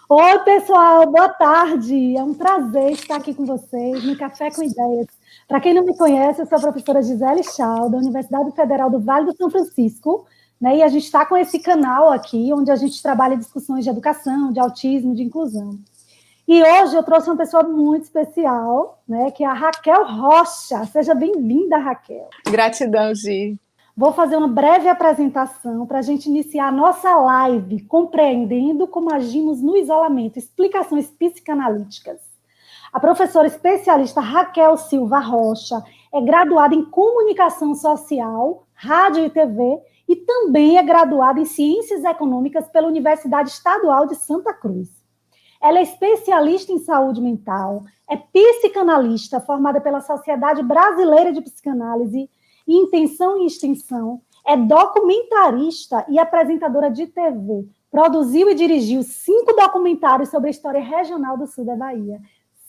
Oi, pessoal, boa tarde. É um prazer estar aqui com vocês no Café com Ideias. Para quem não me conhece, eu sou a professora Gisele Chau, da Universidade Federal do Vale do São Francisco, né? E a gente está com esse canal aqui, onde a gente trabalha discussões de educação, de autismo, de inclusão. E hoje eu trouxe uma pessoa muito especial, né? Que é a Raquel Rocha. Seja bem-vinda, Raquel. Gratidão, Gi. Vou fazer uma breve apresentação para a gente iniciar a nossa live, compreendendo como agimos no isolamento, explicações psicanalíticas. A professora especialista Raquel Silva Rocha é graduada em Comunicação Social, Rádio e TV e também é graduada em Ciências Econômicas pela Universidade Estadual de Santa Cruz. Ela é especialista em saúde mental, é psicanalista formada pela Sociedade Brasileira de Psicanálise, Intenção e Extensão, é documentarista e apresentadora de TV. Produziu e dirigiu 5 documentários sobre a história regional do sul da Bahia.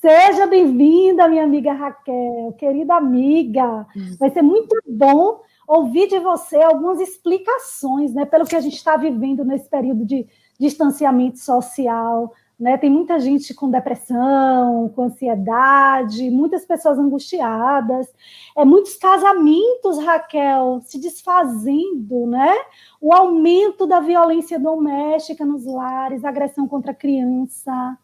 Seja bem-vinda, minha amiga Raquel, querida amiga. Vai ser muito bom ouvir de você algumas explicações, né, pelo que a gente está vivendo nesse período de distanciamento social, né? Tem muita gente com depressão, com ansiedade, muitas pessoas angustiadas, muitos casamentos, Raquel, se desfazendo, né? O aumento da violência doméstica nos lares, agressão contra a criança,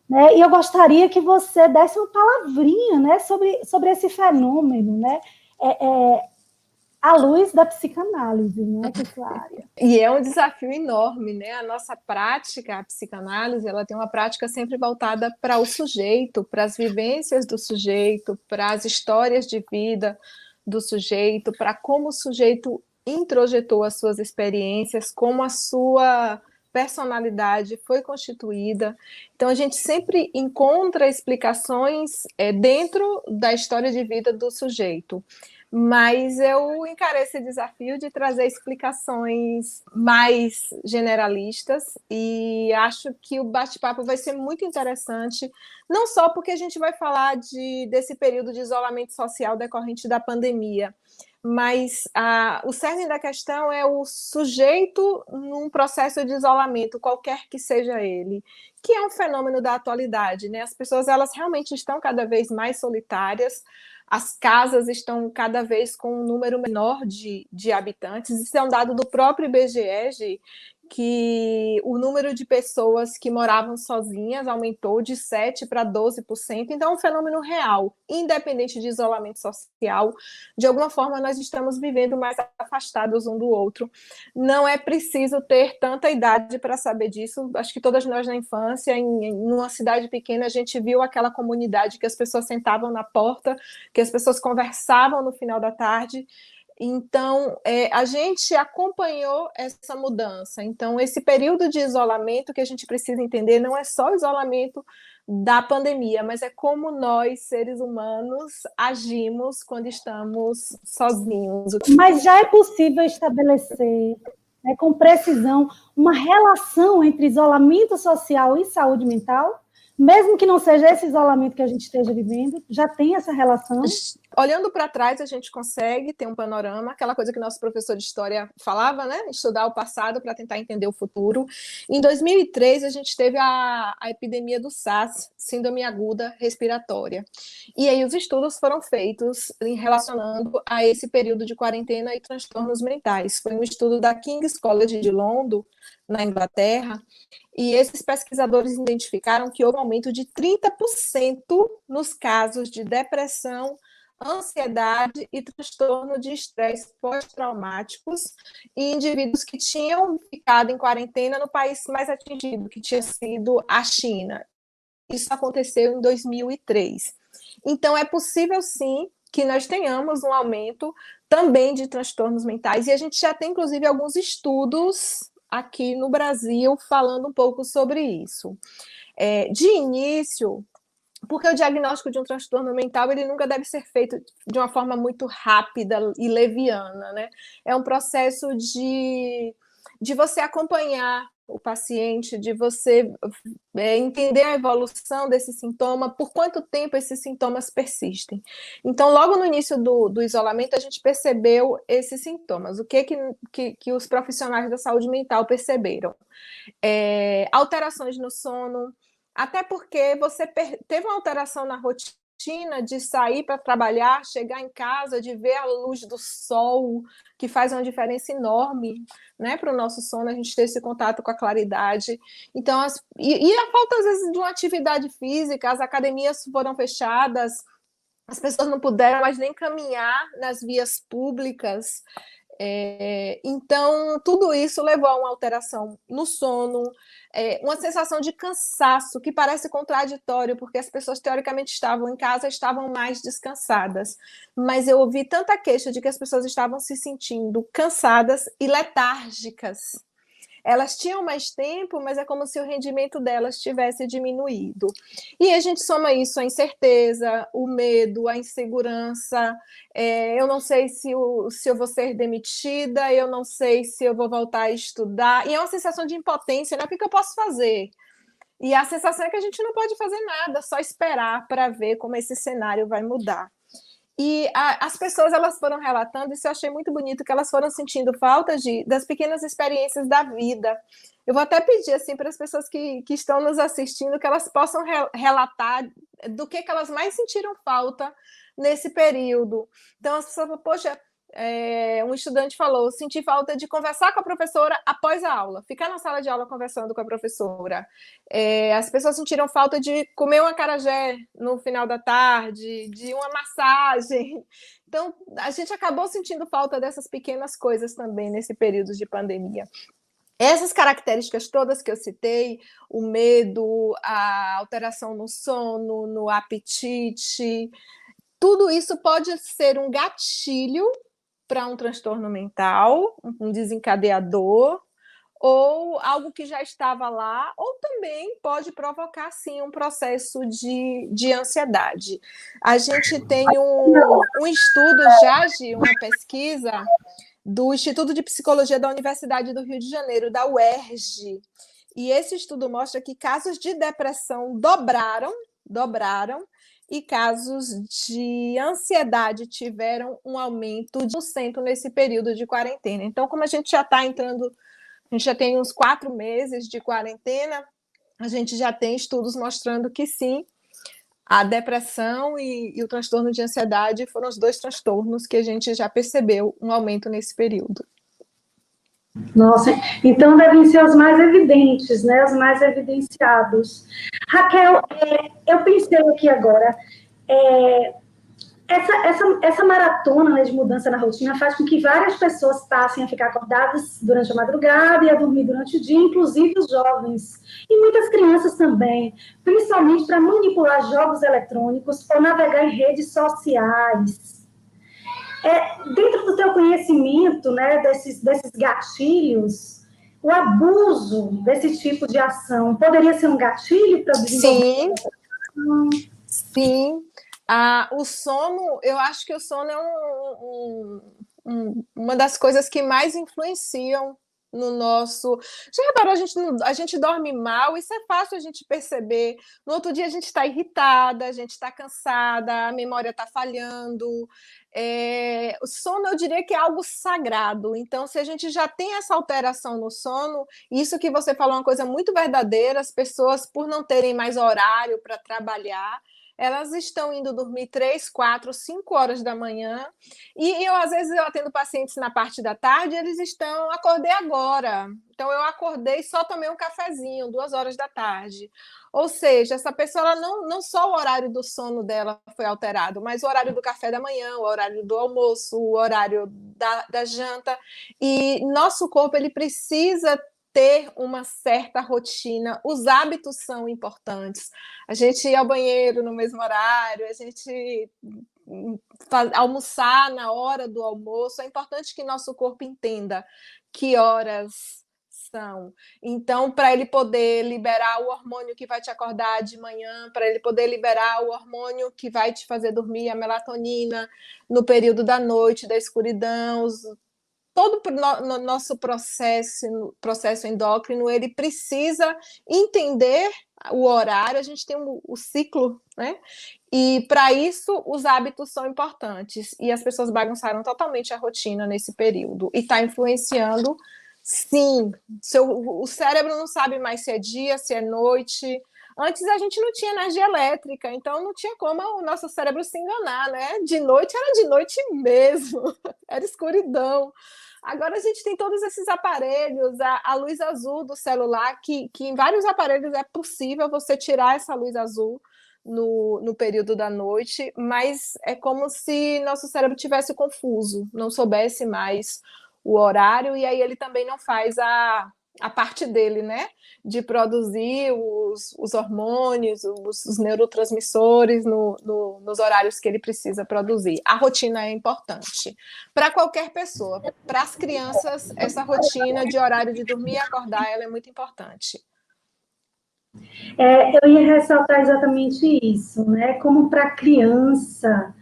né? E eu gostaria que você desse uma palavrinha, né, sobre esse fenômeno, né? À luz da psicanálise, né, que é sua área. E é um desafio enorme, né? A nossa prática, a psicanálise, ela tem uma prática sempre voltada para o sujeito, para as vivências do sujeito, para as histórias de vida do sujeito, para como o sujeito introjetou as suas experiências, como a sua personalidade foi constituída. Então, a gente sempre encontra explicações dentro da história de vida do sujeito. Mas eu encarei esse desafio de trazer explicações mais generalistas e acho que o bate-papo vai ser muito interessante, não só porque a gente vai falar desse período de isolamento social decorrente da pandemia, mas o cerne da questão é o sujeito num processo de isolamento, qualquer que seja ele, que é um fenômeno da atualidade, né? As pessoas, elas realmente estão cada vez mais solitárias, as casas estão cada vez com um número menor de habitantes. Isso é um dado do próprio IBGE, que o número de pessoas que moravam sozinhas aumentou de 7% para 12%. Então, é um fenômeno real, independente de isolamento social. De alguma forma, nós estamos vivendo mais afastados um do outro. Não é preciso ter tanta idade para saber disso. Acho que todas nós na infância, em uma cidade pequena, a gente viu aquela comunidade que as pessoas sentavam na porta, que as pessoas conversavam no final da tarde. Então, a gente acompanhou essa mudança. Então, esse período de isolamento que a gente precisa entender não é só o isolamento da pandemia, mas é como nós, seres humanos, agimos quando estamos sozinhos. Mas já é possível estabelecer, né, com precisão, uma relação entre isolamento social e saúde mental? Mesmo que não seja esse isolamento que a gente esteja vivendo, já tem essa relação? Olhando para trás, a gente consegue ter um panorama, aquela coisa que nosso professor de história falava, né? Estudar o passado para tentar entender o futuro. Em 2003, a gente teve a epidemia do SARS, síndrome aguda respiratória. E aí os estudos foram feitos relacionando a esse período de quarentena e transtornos mentais. Foi um estudo da King's College de London, na Inglaterra, e esses pesquisadores identificaram que houve um aumento de 30% nos casos de depressão, ansiedade e transtorno de estresse pós-traumáticos em indivíduos que tinham ficado em quarentena no país mais atingido, que tinha sido a China. Isso aconteceu em 2003. Então, é possível, sim, que nós tenhamos um aumento também de transtornos mentais, e a gente já tem, inclusive, alguns estudos aqui no Brasil falando um pouco sobre isso. De início, porque o diagnóstico de um transtorno mental ele nunca deve ser feito de uma forma muito rápida e leviana, né? É um processo de você acompanhar o paciente, de você entender a evolução desse sintoma, por quanto tempo esses sintomas persistem. Então, logo no início do isolamento, a gente percebeu esses sintomas. O que os profissionais da saúde mental perceberam? Alterações no sono, até porque você teve uma alteração na rotina de sair para trabalhar, chegar em casa, de ver a luz do sol, que faz uma diferença enorme, né, para o nosso sono, a gente ter esse contato com a claridade. Então, e a falta, às vezes, de uma atividade física, as academias foram fechadas, as pessoas não puderam mais nem caminhar nas vias públicas. Então, tudo isso levou a uma alteração no sono, uma sensação de cansaço, que parece contraditório, porque as pessoas, teoricamente, estavam em casa, estavam mais descansadas. Mas eu ouvi tanta queixa de que as pessoas estavam se sentindo cansadas e letárgicas. Elas tinham mais tempo, mas é como se o rendimento delas tivesse diminuído. E a gente soma isso, a incerteza, o medo, a insegurança. Eu não sei se eu vou ser demitida, eu não sei se eu vou voltar a estudar. E é uma sensação de impotência, né? O que eu posso fazer? E a sensação é que a gente não pode fazer nada, só esperar para ver como esse cenário vai mudar. E as pessoas, elas foram relatando, isso eu achei muito bonito, que elas foram sentindo falta das pequenas experiências da vida. Eu vou até pedir assim, para as pessoas que estão nos assistindo, que elas possam relatar do que elas mais sentiram falta nesse período. Então, as pessoas falam, poxa, um estudante falou, senti falta de conversar com a professora após a aula, ficar na sala de aula conversando com a professora. As pessoas sentiram falta de comer um acarajé no final da tarde, de uma massagem. Então, a gente acabou sentindo falta dessas pequenas coisas também nesse período de pandemia. Essas características todas que eu citei, o medo, a alteração no sono, no apetite, tudo isso pode ser um gatilho para um transtorno mental, um desencadeador, ou algo que já estava lá, ou também pode provocar, sim, um processo de ansiedade. A gente tem um estudo já, uma pesquisa do Instituto de Psicologia da Universidade do Rio de Janeiro, da UERJ, e esse estudo mostra que casos de depressão dobraram, e casos de ansiedade tiveram um aumento de 1% nesse período de quarentena. Então, como a gente já está entrando, a gente já tem uns 4 meses de quarentena, a gente já tem estudos mostrando que sim, a depressão e o transtorno de ansiedade foram os 2 transtornos que a gente já percebeu um aumento nesse período. Nossa, então devem ser os mais evidentes, né? Os mais evidenciados. Raquel, eu pensei aqui agora, essa maratona, né, de mudança na rotina faz com que várias pessoas passem a ficar acordadas durante a madrugada e a dormir durante o dia, inclusive os jovens. E muitas crianças também, principalmente para manipular jogos eletrônicos ou navegar em redes sociais. Dentro do teu conhecimento, né, desses gatilhos, o abuso desse tipo de ação poderia ser um gatilho para o desenvolvimento? Sim. O sono, eu acho que o sono é uma das coisas que mais influenciam no nosso... Já reparou, a gente dorme mal, isso é fácil a gente perceber. No outro dia a gente está irritada, a gente está cansada, a memória está falhando. O sono, eu diria que é algo sagrado. Então, se a gente já tem essa alteração no sono, isso que você falou é uma coisa muito verdadeira, as pessoas, por não terem mais horário para trabalhar, elas estão indo dormir 3, 4, 5 horas da manhã, e às vezes eu atendo pacientes na parte da tarde, eles estão, acordei agora, então eu acordei, só tomei um cafezinho, 2 horas da tarde. Ou seja, essa pessoa, ela não só o horário do sono dela foi alterado, mas o horário do café da manhã, o horário do almoço, o horário da janta, e nosso corpo, ele precisa ter uma certa rotina, os hábitos são importantes. A gente ir ao banheiro no mesmo horário, a gente almoçar na hora do almoço, é importante que nosso corpo entenda que horas são. Então, para ele poder liberar o hormônio que vai te acordar de manhã, para ele poder liberar o hormônio que vai te fazer dormir, a melatonina, no período da noite, da escuridão, todo no nosso processo endócrino, ele precisa entender o horário, a gente tem o ciclo, né? E para isso os hábitos são importantes. E as pessoas bagunçaram totalmente a rotina nesse período. E está influenciando, sim. O cérebro não sabe mais se é dia, se é noite. Antes a gente não tinha energia elétrica, então não tinha como o nosso cérebro se enganar, né? De noite era de noite mesmo, era escuridão. Agora a gente tem todos esses aparelhos, a luz azul do celular, que em vários aparelhos é possível você tirar essa luz azul no período da noite, mas é como se nosso cérebro tivesse confuso, não soubesse mais o horário, e aí ele também não faz a parte dele, né? De produzir os hormônios, os neurotransmissores nos horários que ele precisa produzir. A rotina é importante para qualquer pessoa. Para as crianças, essa rotina de horário de dormir e acordar, ela é muito importante. Eu ia ressaltar exatamente isso, né? Como para a criança,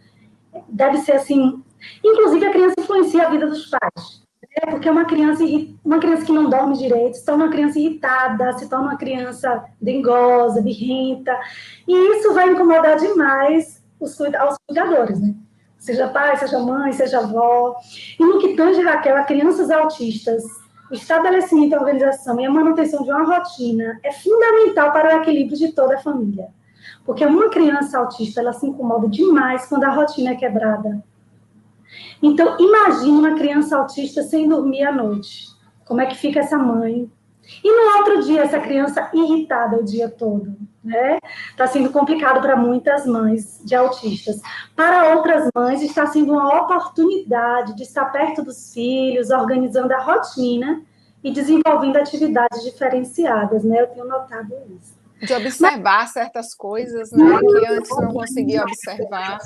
deve ser assim. Inclusive, a criança influencia a vida dos pais. Porque uma criança que não dorme direito se torna uma criança irritada, se torna uma criança dengosa, birrenta, e isso vai incomodar demais aos cuidadores, né? Seja pai, seja mãe, seja avó. E no que tange, Raquel, a crianças autistas, o estabelecimento da organização e a manutenção de uma rotina é fundamental para o equilíbrio de toda a família. Porque uma criança autista, ela se incomoda demais quando a rotina é quebrada. Então, imagine uma criança autista sem dormir à noite. Como é que fica essa mãe? E no outro dia, essa criança irritada o dia todo, né? Está sendo complicado para muitas mães de autistas. Para outras mães, está sendo uma oportunidade de estar perto dos filhos, organizando a rotina e desenvolvendo atividades diferenciadas, né? Eu tenho notado isso. De observar certas coisas, né? Que antes não conseguia observar.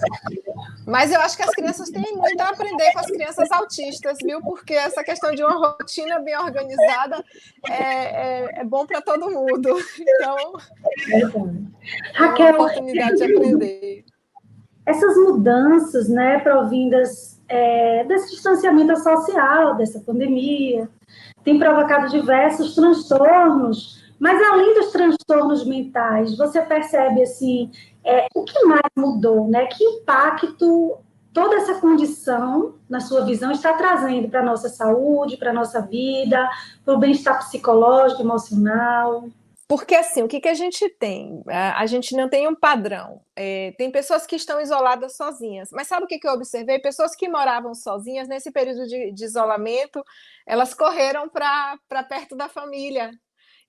Mas eu acho que as crianças têm muito a aprender com as crianças autistas, viu? Porque essa questão de uma rotina bem organizada é bom para todo mundo. Então, é uma oportunidade de aprender. Essas mudanças, né, provindas desse distanciamento social, dessa pandemia, tem provocado diversos transtornos, mas além dos transtornos mentais, você percebe, assim, o que mais mudou, né? Que impacto toda essa condição, na sua visão, está trazendo para a nossa saúde, para a nossa vida, para o bem-estar psicológico, emocional? Porque, assim, o que a gente tem? A gente não tem um padrão. Tem pessoas que estão isoladas sozinhas. Mas sabe o que eu observei? Pessoas que moravam sozinhas, nesse período de isolamento, elas correram para perto da família.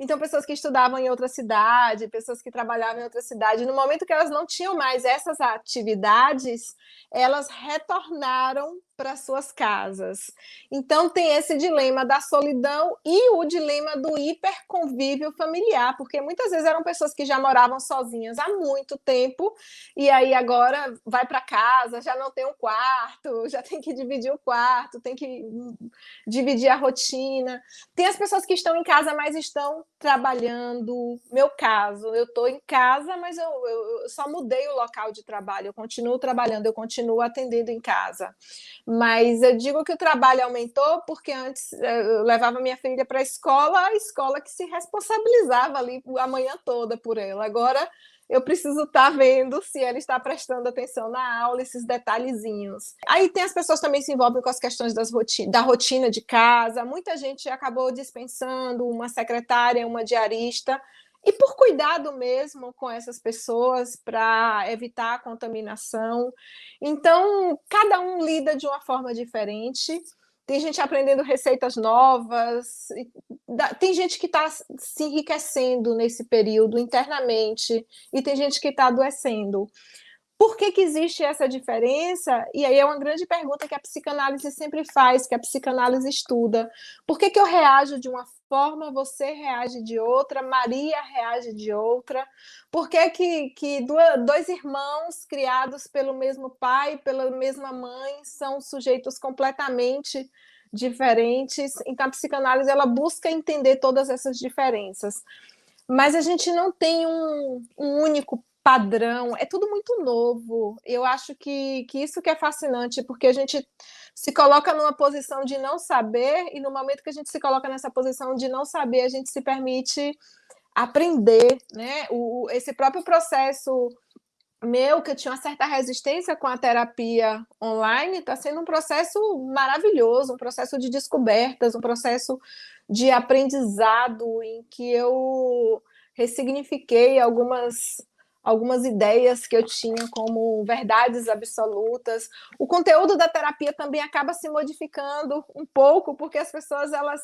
Então, pessoas que estudavam em outra cidade, pessoas que trabalhavam em outra cidade, no momento que elas não tinham mais essas atividades, elas retornaram para suas casas. Então, tem esse dilema da solidão e o dilema do hiperconvívio familiar, porque muitas vezes eram pessoas que já moravam sozinhas há muito tempo, e aí agora vai para casa, já não tem um quarto, já tem que dividir o quarto, tem que dividir a rotina. Tem as pessoas que estão em casa, mas estão trabalhando. Meu caso, eu estou em casa, mas eu só mudei o local de trabalho, eu continuo trabalhando, eu continuo atendendo em casa. Mas eu digo que o trabalho aumentou porque antes eu levava minha filha para a escola que se responsabilizava ali a manhã toda por ela. Agora eu preciso estar vendo se ela está prestando atenção na aula, esses detalhezinhos. Aí tem as pessoas também se envolvem com as questões da rotina de casa. Muita gente acabou dispensando uma secretária, uma diarista, e por cuidado mesmo com essas pessoas para evitar a contaminação. Então, cada um lida de uma forma diferente. Tem gente aprendendo receitas novas, tem gente que está se enriquecendo nesse período internamente, e tem gente que está adoecendo. Por que existe essa diferença? E aí é uma grande pergunta que a psicanálise sempre faz, que a psicanálise estuda. Por que eu reajo de uma forma, você reage de outra, Maria reage de outra? Por que dois irmãos criados pelo mesmo pai, pela mesma mãe, são sujeitos completamente diferentes? Então a psicanálise ela busca entender todas essas diferenças. Mas a gente não tem um único padrão, é tudo muito novo. Eu acho que isso que é fascinante, porque a gente se coloca numa posição de não saber, e no momento que a gente se coloca nessa posição de não saber, a gente se permite aprender, né? Esse próprio processo meu, que eu tinha uma certa resistência com a terapia online, está sendo um processo maravilhoso, um processo de descobertas, um processo de aprendizado em que eu ressignifiquei algumas ideias que eu tinha como verdades absolutas. O conteúdo da terapia também acaba se modificando um pouco, porque as pessoas, elas,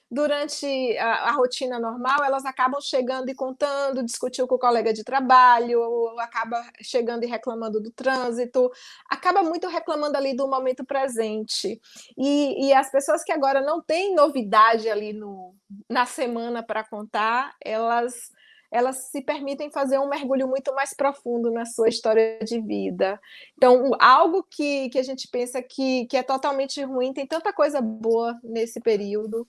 durante a rotina normal, elas acabam chegando e contando, discutiu com o colega de trabalho, acaba chegando e reclamando do trânsito, acaba muito reclamando ali do momento presente. E as pessoas que agora não têm novidade ali na semana para contar, elas se permitem fazer um mergulho muito mais profundo na sua história de vida. Então, algo que a gente pensa que é totalmente ruim, tem tanta coisa boa nesse período,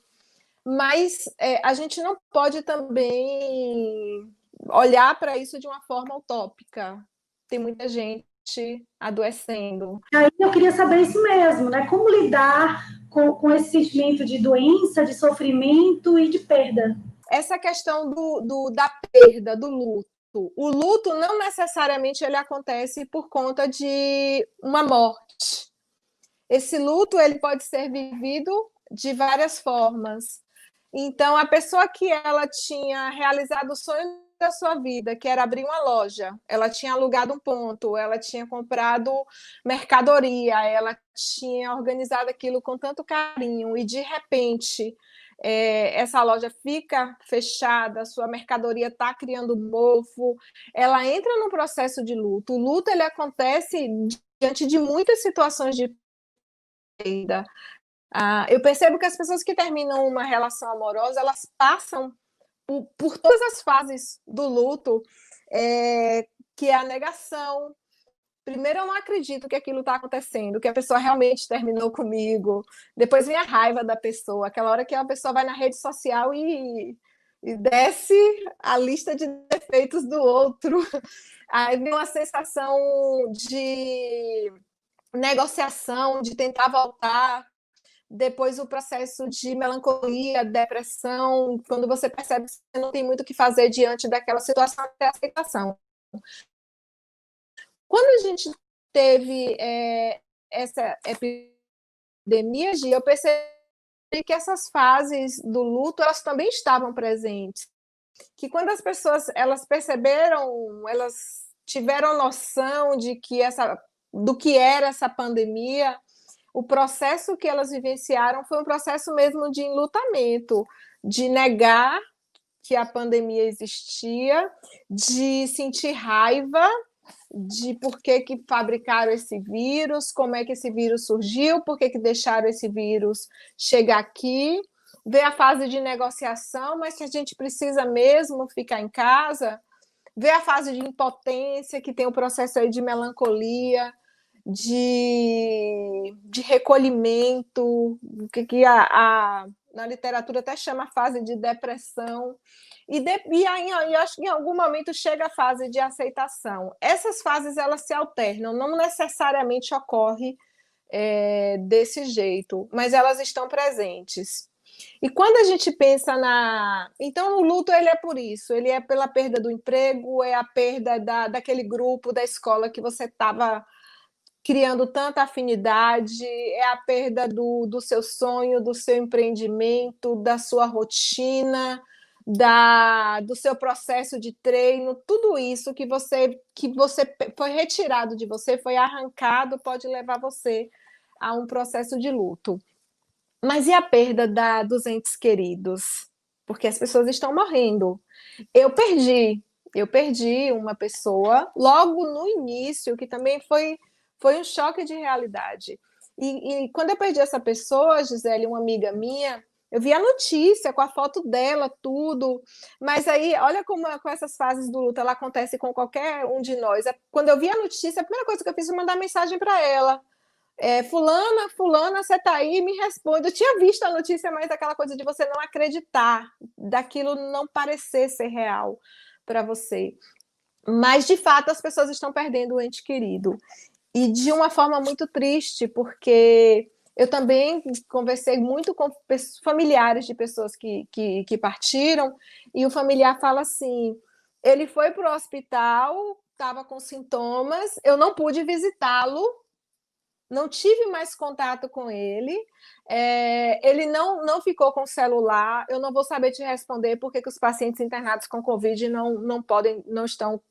mas a gente não pode também olhar para isso de uma forma utópica. Tem muita gente adoecendo. Aí eu queria saber isso mesmo, né? Como lidar com esse sentimento de doença, de sofrimento e de perda? Essa questão da perda, do luto. O luto não necessariamente ele acontece por conta de uma morte. Esse luto ele pode ser vivido de várias formas. Então, a pessoa que ela tinha realizado o sonho da sua vida, que era abrir uma loja, ela tinha alugado um ponto, ela tinha comprado mercadoria, ela tinha organizado aquilo com tanto carinho, e de repente essa loja fica fechada, a sua mercadoria está criando mofo, ela entra num processo de luto. O luto ele acontece diante de muitas situações de perda. Eu percebo que as pessoas que terminam uma relação amorosa, elas passam por todas as fases do luto, que é a negação. Primeiro, eu não acredito que aquilo está acontecendo, que a pessoa realmente terminou comigo. Depois vem a raiva da pessoa, aquela hora que a pessoa vai na rede social e desce a lista de defeitos do outro. Aí vem uma sensação de negociação, de tentar voltar. Depois o processo de melancolia, depressão, quando você percebe que você não tem muito o que fazer diante daquela situação, até aceitação. Quando a gente teve essa epidemia, eu percebi que essas fases do luto, elas também estavam presentes. Que quando as pessoas elas perceberam, elas tiveram noção do que era essa pandemia, o processo que elas vivenciaram foi um processo mesmo de enlutamento, de negar que a pandemia existia, de sentir raiva de por que fabricaram esse vírus, como é que esse vírus surgiu, por que deixaram esse vírus chegar aqui, ver a fase de negociação, mas que a gente precisa mesmo ficar em casa, ver a fase de impotência, que tem o processo aí de melancolia, de recolhimento, que na literatura até chama a fase de depressão, e aí eu acho que em algum momento chega a fase de aceitação. Essas fases elas se alternam, não necessariamente ocorre desse jeito, mas elas estão presentes. E quando a gente pensa Então, o luto ele é por isso, ele é pela perda do emprego, é a perda daquele grupo da escola que você estava criando tanta afinidade, é a perda do seu sonho, do seu empreendimento, da sua rotina, do seu processo de treino, tudo isso que você foi retirado de você, foi arrancado, pode levar você a um processo de luto. Mas e a perda dos entes queridos? Porque as pessoas estão morrendo. Eu perdi uma pessoa logo no início, que também foi um choque de realidade. E quando eu perdi essa pessoa, Gisele, uma amiga minha, eu vi a notícia com a foto dela, tudo. Mas aí, olha como com essas fases do luto, ela acontece com qualquer um de nós. Quando eu vi a notícia, a primeira coisa que eu fiz foi mandar mensagem para ela. Fulana, você tá aí? Me responde. Eu tinha visto a notícia, mas aquela coisa de você não acreditar, daquilo não parecer ser real para você. Mas, de fato, as pessoas estão perdendo o ente querido. E de uma forma muito triste, porque eu também conversei muito com familiares de pessoas que partiram, e o familiar fala assim: ele foi para o hospital, estava com sintomas, eu não pude visitá-lo, não tive mais contato com ele, ele não ficou com celular, eu não vou saber te responder porque que os pacientes internados com Covid não podem, não estão,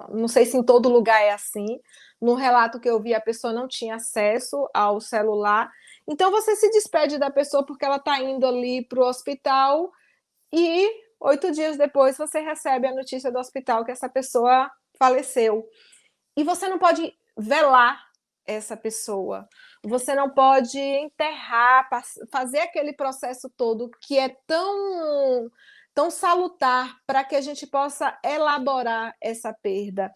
não sei se em todo lugar é assim. No relato que eu vi, a pessoa não tinha acesso ao celular. Então, você se despede da pessoa porque ela está indo ali para o hospital e 8 dias depois você recebe a notícia do hospital que essa pessoa faleceu. E você não pode velar essa pessoa, você não pode enterrar, fazer aquele processo todo que é tão salutar para que a gente possa elaborar essa perda.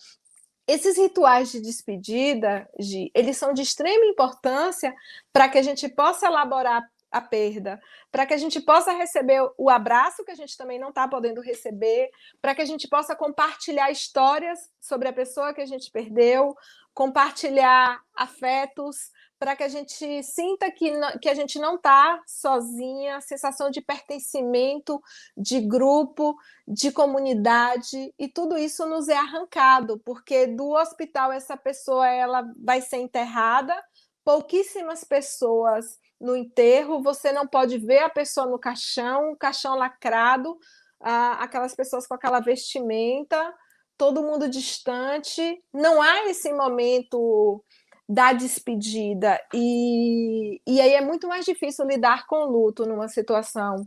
Esses rituais de despedida, eles são de extrema importância para que a gente possa elaborar a perda, para que a gente possa receber o abraço que a gente também não está podendo receber, para que a gente possa compartilhar histórias sobre a pessoa que a gente perdeu, compartilhar afetos, para que a gente sinta que a gente não está sozinha, sensação de pertencimento, de grupo, de comunidade, e tudo isso nos é arrancado, porque do hospital essa pessoa ela vai ser enterrada, pouquíssimas pessoas no enterro, você não pode ver a pessoa no caixão, caixão lacrado, aquelas pessoas com aquela vestimenta, todo mundo distante, não há esse momento da despedida, e aí é muito mais difícil lidar com o luto numa situação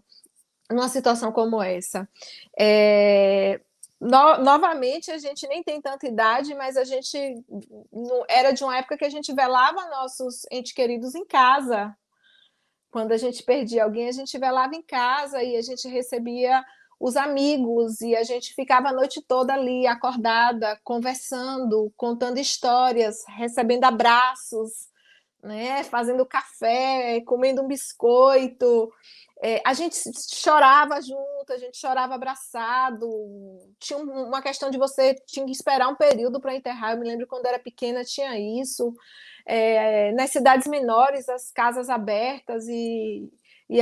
como essa. Novamente, a gente nem tem tanta idade, mas a gente era de uma época que a gente velava nossos entes queridos em casa. Quando a gente perdia alguém, a gente velava em casa e a gente recebia os amigos e a gente ficava a noite toda ali, acordada, conversando, contando histórias, recebendo abraços, né? Fazendo café, comendo um biscoito. A gente chorava junto, a gente chorava abraçado. Tinha uma questão de você tinha que esperar um período para enterrar. Eu me lembro quando era pequena tinha isso. Nas cidades menores, as casas abertas e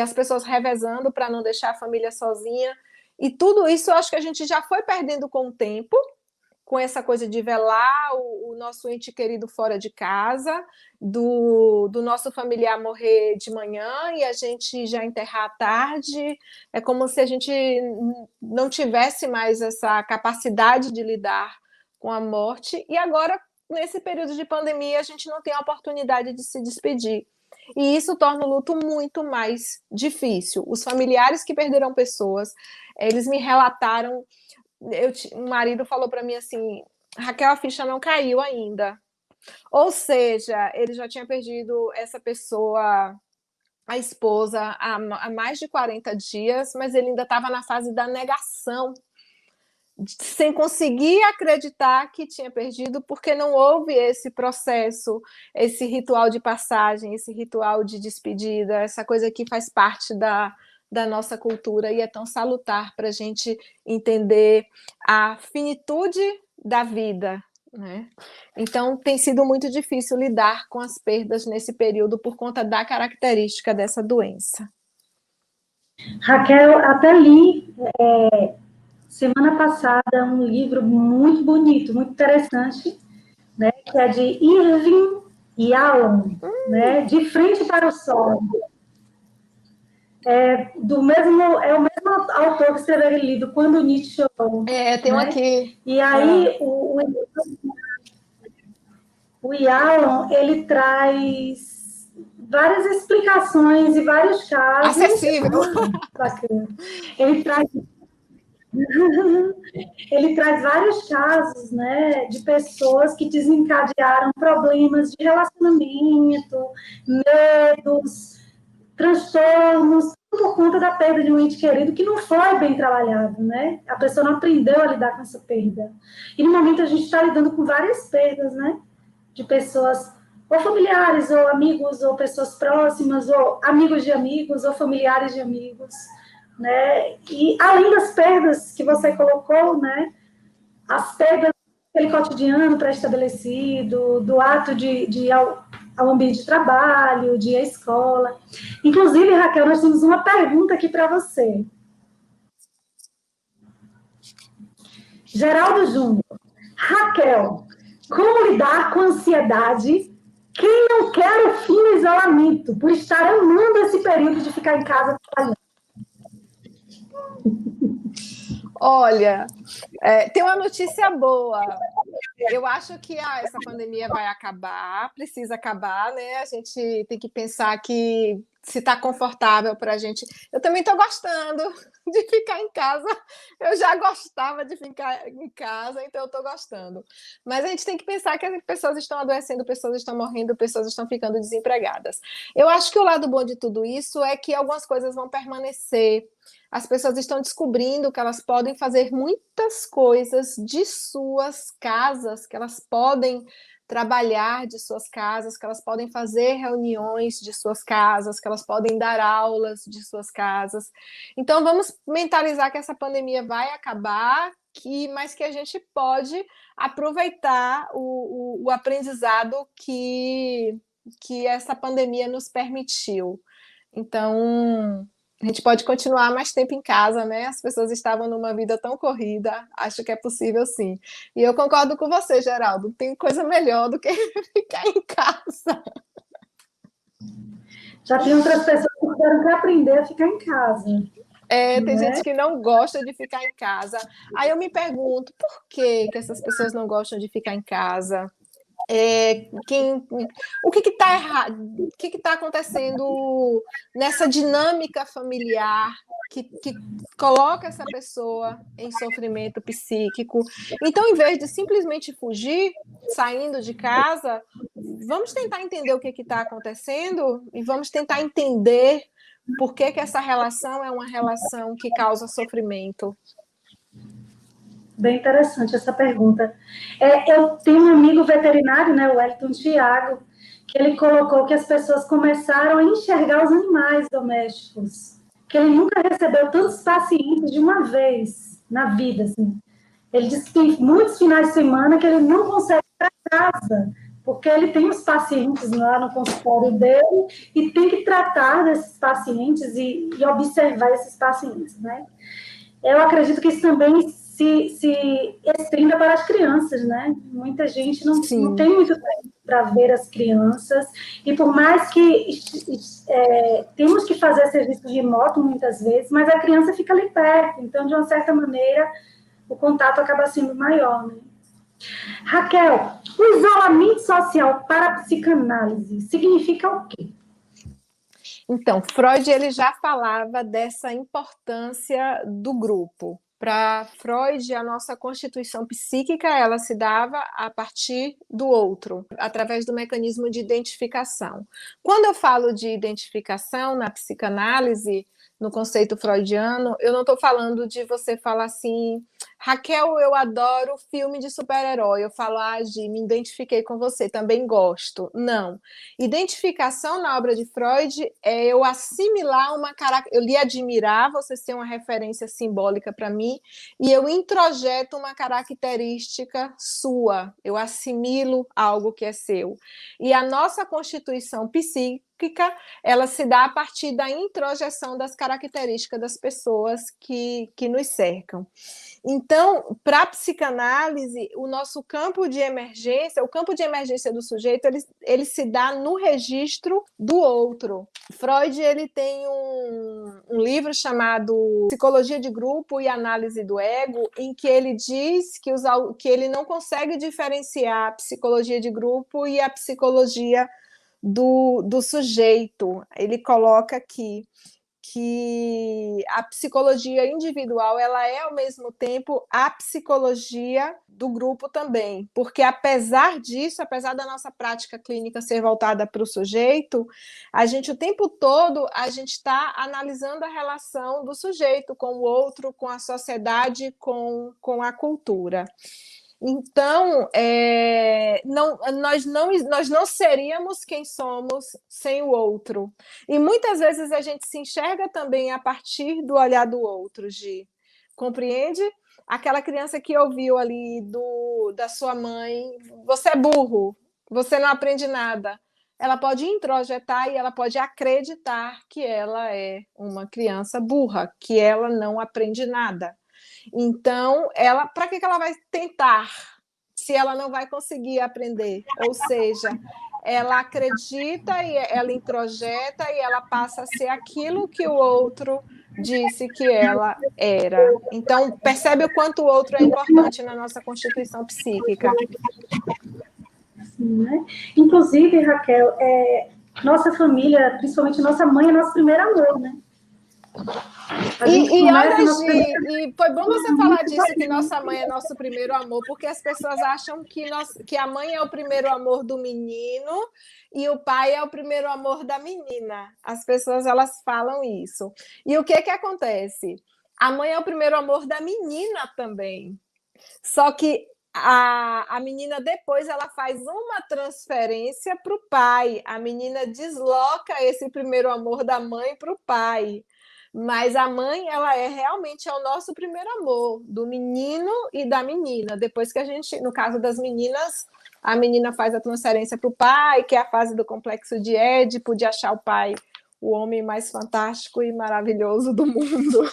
as pessoas revezando para não deixar a família sozinha. E tudo isso eu acho que a gente já foi perdendo com o tempo, com essa coisa de velar o nosso ente querido fora de casa, do nosso familiar morrer de manhã e a gente já enterrar à tarde. É como se a gente não tivesse mais essa capacidade de lidar com a morte. E agora, nesse período de pandemia, a gente não tem a oportunidade de se despedir. E isso torna o luto muito mais difícil. Os familiares que perderam pessoas, eles me relataram. O marido falou para mim assim: Raquel, a ficha não caiu ainda. Ou seja, ele já tinha perdido essa pessoa, a esposa, há mais de 40 dias, mas ele ainda estava na fase da negação, sem conseguir acreditar que tinha perdido, porque não houve esse processo, esse ritual de passagem, esse ritual de despedida, essa coisa que faz parte da nossa cultura e é tão salutar para a gente entender a finitude da vida, né? Então, tem sido muito difícil lidar com as perdas nesse período por conta da característica dessa doença. Raquel, até li semana passada um livro muito bonito, muito interessante, né, que é de Irving Yalom, né, De Frente para o Sol. É o mesmo autor que escreveu aquele livro, Quando Nietzsche Chorou. Tem um aqui. E aí, o Yalom, ele traz várias explicações e vários casos. Acessível. Bacana. Ele traz vários casos, né, de pessoas que desencadearam problemas de relacionamento, medos, transtornos, por conta da perda de um ente querido que não foi bem trabalhado, né? A pessoa não aprendeu a lidar com essa perda. E no momento a gente está lidando com várias perdas, né? De pessoas, ou familiares, ou amigos, ou pessoas próximas, ou amigos de amigos, ou familiares de amigos, né? E além das perdas que você colocou, né? As apego àquele cotidiano pré-estabelecido, do ato de ir ao ambiente de trabalho, de ir à escola. Inclusive, Raquel, nós temos uma pergunta aqui para você. Geraldo Júnior. Raquel, como lidar com a ansiedade? Quem não quer o fim do isolamento, por estar amando esse período de ficar em casa trabalhando? Olha, tem uma notícia boa. Eu acho que essa pandemia vai acabar, precisa acabar, né? A gente tem que pensar que se está confortável para a gente. Eu também estou gostando de ficar em casa. Eu já gostava de ficar em casa, então eu estou gostando. Mas a gente tem que pensar que as pessoas estão adoecendo, pessoas estão morrendo, pessoas estão ficando desempregadas. Eu acho que o lado bom de tudo isso é que algumas coisas vão permanecer. As pessoas estão descobrindo que elas podem fazer muitas coisas de suas casas, que elas podem trabalhar de suas casas, que elas podem fazer reuniões de suas casas, que elas podem dar aulas de suas casas. Então, vamos mentalizar que essa pandemia vai acabar, mas que a gente pode aproveitar o aprendizado que essa pandemia nos permitiu. Então, a gente pode continuar mais tempo em casa, né? As pessoas estavam numa vida tão corrida, acho que é possível sim. E eu concordo com você, Geraldo, tem coisa melhor do que ficar em casa. Já tem outras pessoas que tiveram que aprender a ficar em casa. Tem gente que não gosta de ficar em casa. Aí eu me pergunto, por que essas pessoas não gostam de ficar em casa? O que está errado? O que está acontecendo nessa dinâmica familiar que coloca essa pessoa em sofrimento psíquico? Então, em vez de simplesmente fugir, saindo de casa, vamos tentar entender o que está acontecendo e vamos tentar entender por que essa relação é uma relação que causa sofrimento. Bem interessante essa pergunta. Eu tenho um amigo veterinário, né, o Wellington Thiago, que ele colocou que as pessoas começaram a enxergar os animais domésticos, que ele nunca recebeu tantos pacientes de uma vez na vida. Assim. Ele disse que tem muitos finais de semana que ele não consegue ir para casa, porque ele tem os pacientes lá no consultório dele e tem que tratar desses pacientes e observar esses pacientes, né? Eu acredito que isso também se estenda para as crianças, né? Muita gente não tem muito tempo para ver as crianças, e por mais que temos que fazer serviço remoto muitas vezes, mas a criança fica ali perto, então, de uma certa maneira, o contato acaba sendo maior, né? Raquel, o isolamento social para a psicanálise significa o quê? Então, Freud ele já falava dessa importância do grupo. Para Freud, a nossa constituição psíquica ela se dava a partir do outro, através do mecanismo de identificação. Quando eu falo de identificação na psicanálise, no conceito freudiano, eu não estou falando de você falar assim, Raquel, eu adoro filme de super-herói. Eu falo, Gi, me identifiquei com você, também gosto. Não. Identificação na obra de Freud é eu assimilar uma característica, eu lhe admirar, você ser uma referência simbólica para mim, e eu introjeto uma característica sua, eu assimilo algo que é seu. E a nossa constituição psíquica, ela se dá a partir da introjeção das características das pessoas que nos cercam. Então, para a psicanálise, o nosso campo de emergência, o campo de emergência do sujeito, ele se dá no registro do outro. Freud ele tem um livro chamado Psicologia de Grupo e Análise do Ego, em que ele diz que ele não consegue diferenciar a psicologia de grupo e a psicologia do sujeito. Ele coloca aqui que a psicologia individual ela é ao mesmo tempo a psicologia do grupo também, porque apesar disso, apesar da nossa prática clínica ser voltada para o sujeito, a gente o tempo todo a gente está analisando a relação do sujeito com o outro, com a sociedade, com a cultura. Então, nós não seríamos quem somos sem o outro. E muitas vezes a gente se enxerga também a partir do olhar do outro, Gi. Compreende? aquela criança que ouviu ali da sua mãe, você é burro, você não aprende nada. Ela pode introjetar e ela pode acreditar que ela é uma criança burra, que ela não aprende nada. Então, para que ela vai tentar se ela não vai conseguir aprender? Ou seja, ela acredita e ela introjeta e ela passa a ser aquilo que o outro disse que ela era. Então, percebe o quanto o outro é importante na nossa constituição psíquica. Sim, né? Inclusive, Raquel, nossa família, principalmente nossa mãe, é nosso primeiro amor, né? E foi bom você falar disso, que nossa mãe é nosso primeiro amor, porque as pessoas acham que a mãe é o primeiro amor do menino e o pai é o primeiro amor da menina. As pessoas, elas falam isso. E o que acontece? A mãe é o primeiro amor da menina também. Só que a menina depois ela faz uma transferência para o pai. A menina desloca esse primeiro amor da mãe para o pai. Mas a mãe, ela realmente é o nosso primeiro amor, do menino e da menina. Depois que a gente, no caso das meninas, a menina faz a transferência para o pai, que é a fase do complexo de Édipo, de achar o pai o homem mais fantástico e maravilhoso do mundo.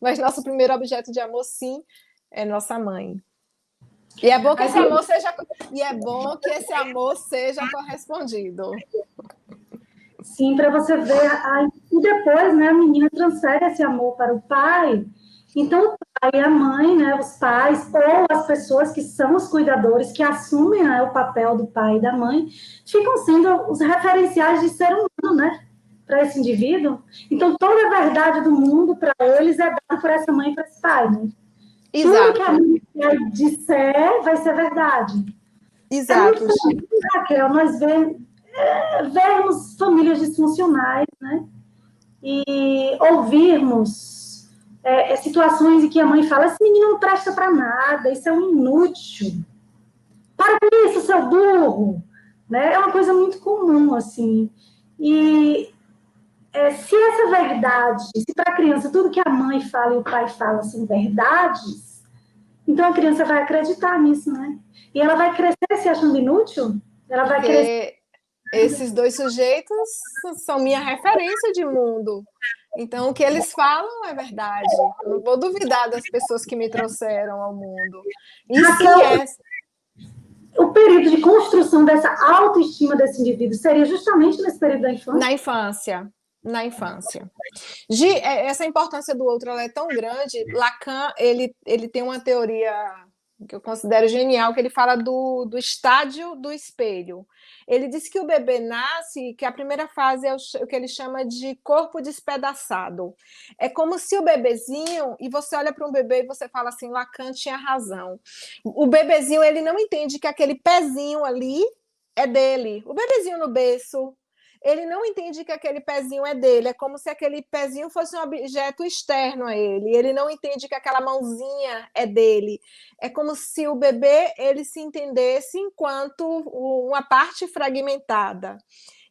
Mas nosso primeiro objeto de amor, sim, é nossa mãe. E é bom que esse amor seja correspondido. Sim, para você ver. E depois, né, a menina transfere esse amor para o pai. Então, o pai e a mãe, né, os pais, ou as pessoas que são os cuidadores, que assumem, né, o papel do pai e da mãe, ficam sendo os referenciais de ser humano, né, para esse indivíduo. Então, toda a verdade do mundo para eles é dada por essa mãe e por esse pai, né? Exato. Tudo que a mãe disser vai ser verdade. Exato. É muito comum, Raquel, nós vermos famílias disfuncionais, né? E ouvirmos situações em que a mãe fala: esse menino não presta para nada, isso é um inútil. Para com isso, seu burro. Né? É uma coisa muito comum, assim. E se essa verdade, se para a criança tudo que a mãe fala e o pai fala são verdades, então a criança vai acreditar nisso, né? E ela vai crescer se achando inútil? Ela vai crescer. Esses dois sujeitos são minha referência de mundo. Então, o que eles falam é verdade. Eu não vou duvidar das pessoas que me trouxeram ao mundo. E sim, o período de construção dessa autoestima desse indivíduo seria justamente nesse período da infância? Na infância. Essa importância do outro ela é tão grande. Lacan ele tem uma teoria que eu considero genial, que ele fala do estádio do espelho. Ele diz que o bebê nasce, que a primeira fase é o que ele chama de corpo despedaçado. É como se o bebezinho, e você olha para um bebê e você fala assim, Lacan tinha razão. O bebezinho, ele não entende que aquele pezinho ali é dele. O bebezinho no berço, ele não entende que aquele pezinho é dele, é como se aquele pezinho fosse um objeto externo a ele, ele não entende que aquela mãozinha é dele, é como se o bebê ele se entendesse enquanto uma parte fragmentada.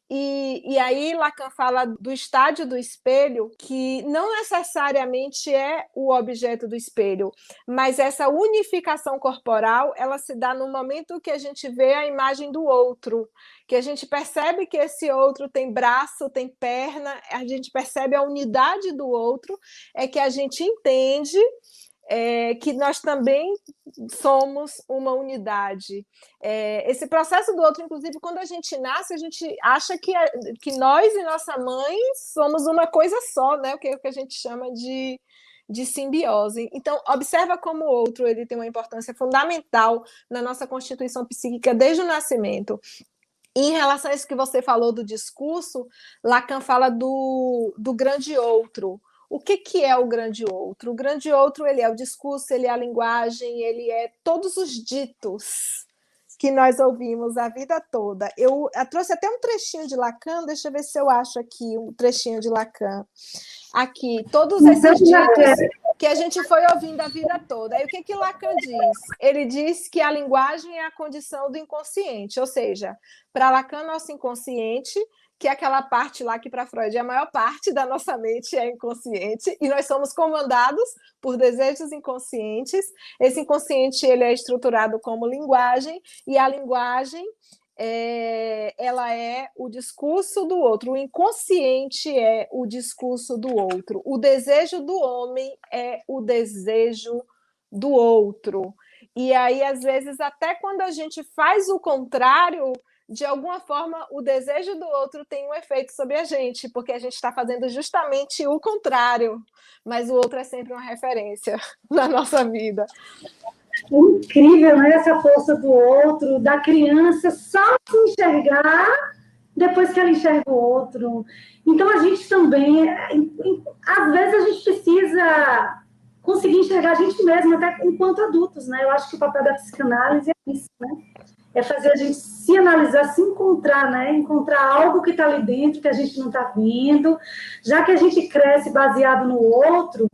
E aí Lacan fala do estádio do espelho, que não necessariamente é o objeto do espelho, mas essa unificação corporal, ela se dá no momento que a gente vê a imagem do outro, que a gente percebe que esse outro tem braço, tem perna, a gente percebe a unidade do outro, é que a gente entende que nós também somos uma unidade. Esse processo do outro, inclusive, quando a gente nasce, a gente acha que nós e nossa mãe somos uma coisa só, né? O que a gente chama de simbiose. Então, observa como o outro ele tem uma importância fundamental na nossa constituição psíquica desde o nascimento. E em relação a isso que você falou do discurso, Lacan fala do grande outro. O que é o grande outro? O grande outro ele é o discurso, ele é a linguagem, ele é todos os ditos que nós ouvimos a vida toda. Eu trouxe até um trechinho de Lacan, deixa eu ver se eu acho aqui um trechinho de Lacan. Aqui, todos esses ditos que a gente foi ouvindo a vida toda. Aí o que Lacan diz? Ele diz que a linguagem é a condição do inconsciente, ou seja, para Lacan, nosso inconsciente, que é aquela parte lá que para Freud a maior parte da nossa mente é inconsciente, e nós somos comandados por desejos inconscientes. Esse inconsciente ele é estruturado como linguagem, e a linguagem ela é o discurso do outro, o inconsciente é o discurso do outro, o desejo do homem é o desejo do outro. E aí, às vezes, até quando a gente faz o contrário, de alguma forma, o desejo do outro tem um efeito sobre a gente, porque a gente está fazendo justamente o contrário, mas o outro é sempre uma referência na nossa vida. Incrível, né? Essa força do outro, da criança só se enxergar depois que ela enxerga o outro. Então, a gente também, às vezes, a gente precisa conseguir enxergar a gente mesmo, até enquanto adultos, né? Eu acho que o papel da psicanálise é isso, né? É fazer a gente se analisar, se encontrar, né? Encontrar algo que está ali dentro, que a gente não está vendo. Já que a gente cresce baseado no outro,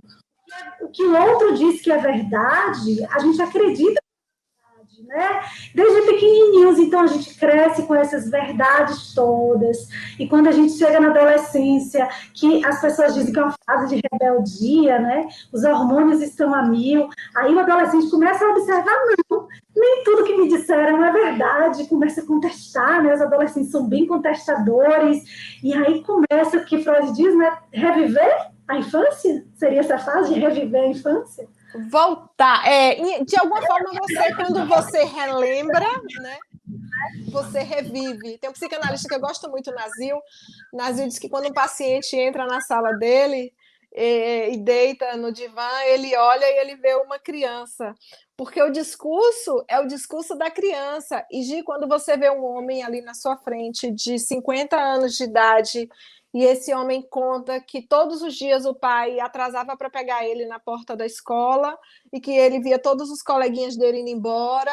o que o outro diz que é verdade, a gente acredita, né? Desde pequenininhos, então a gente cresce com essas verdades todas, e quando a gente chega na adolescência, que as pessoas dizem que é uma fase de rebeldia, né? Os hormônios estão a mil, aí o adolescente começa a observar, não, nem tudo que me disseram é verdade, começa a contestar, né? Os adolescentes são bem contestadores, e aí começa o que Freud diz, né? Reviver a infância? Seria essa fase de reviver a infância? Voltar. De alguma forma, quando você relembra, né? Você revive. Tem um psicanalista que eu gosto muito, Nazil. Nazil diz que quando um paciente entra na sala dele e deita no divã, ele olha e ele vê uma criança. Porque o discurso é o discurso da criança. E, Gi, quando você vê um homem ali na sua frente de 50 anos de idade, e esse homem conta que todos os dias o pai atrasava para pegar ele na porta da escola e que ele via todos os coleguinhas dele indo embora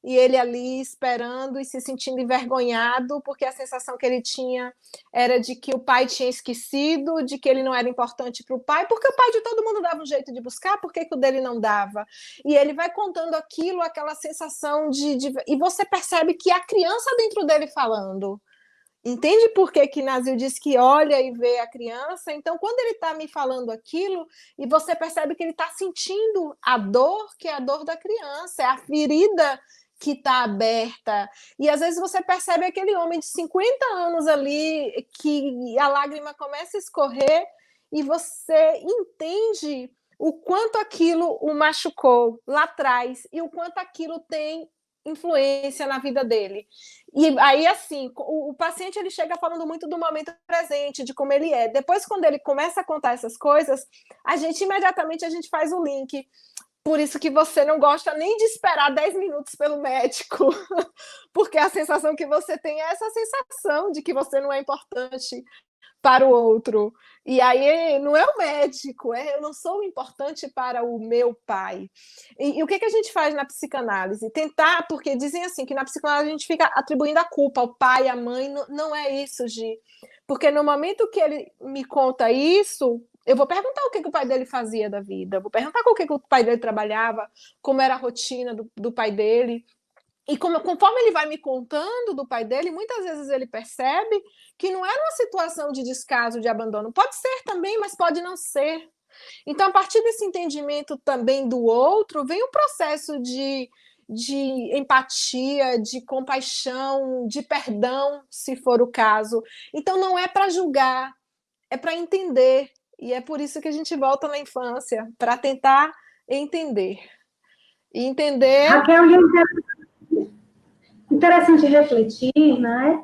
e ele ali esperando e se sentindo envergonhado porque a sensação que ele tinha era de que o pai tinha esquecido, de que ele não era importante para o pai, porque o pai de todo mundo dava um jeito de buscar, por que o dele não dava? E ele vai contando aquilo, aquela sensação e você percebe que a criança dentro dele falando. Entende por que Nazil diz que olha e vê a criança? Então, quando ele está me falando aquilo, e você percebe que ele está sentindo a dor, que é a dor da criança, é a ferida que está aberta. E às vezes você percebe aquele homem de 50 anos ali, que a lágrima começa a escorrer, e você entende o quanto aquilo o machucou lá atrás, e o quanto aquilo tem influência na vida dele. E aí, assim, o paciente ele chega falando muito do momento presente, de como ele é. Depois, quando ele começa a contar essas coisas, imediatamente a gente faz o link. Por isso que você não gosta nem de esperar 10 minutos pelo médico, porque a sensação que você tem é essa sensação de que você não é importante para o outro. E aí não é o médico, eu não sou importante para o meu pai. E o que a gente faz na psicanálise? Tentar, porque dizem assim, que na psicanálise a gente fica atribuindo a culpa ao pai, à mãe, não é isso, Gi. Porque no momento que ele me conta isso, eu vou perguntar o que o pai dele fazia da vida, vou perguntar com o que o pai dele trabalhava, como era a rotina do pai dele. E conforme ele vai me contando do pai dele, muitas vezes ele percebe que não era uma situação de descaso, de abandono. Pode ser também, mas pode não ser. Então, a partir desse entendimento também do outro, vem um processo de empatia, de compaixão, de perdão, se for o caso. Então, não é para julgar, é para entender. E é por isso que a gente volta na infância, para tentar entender. E entender... Raquel, interessante refletir, né,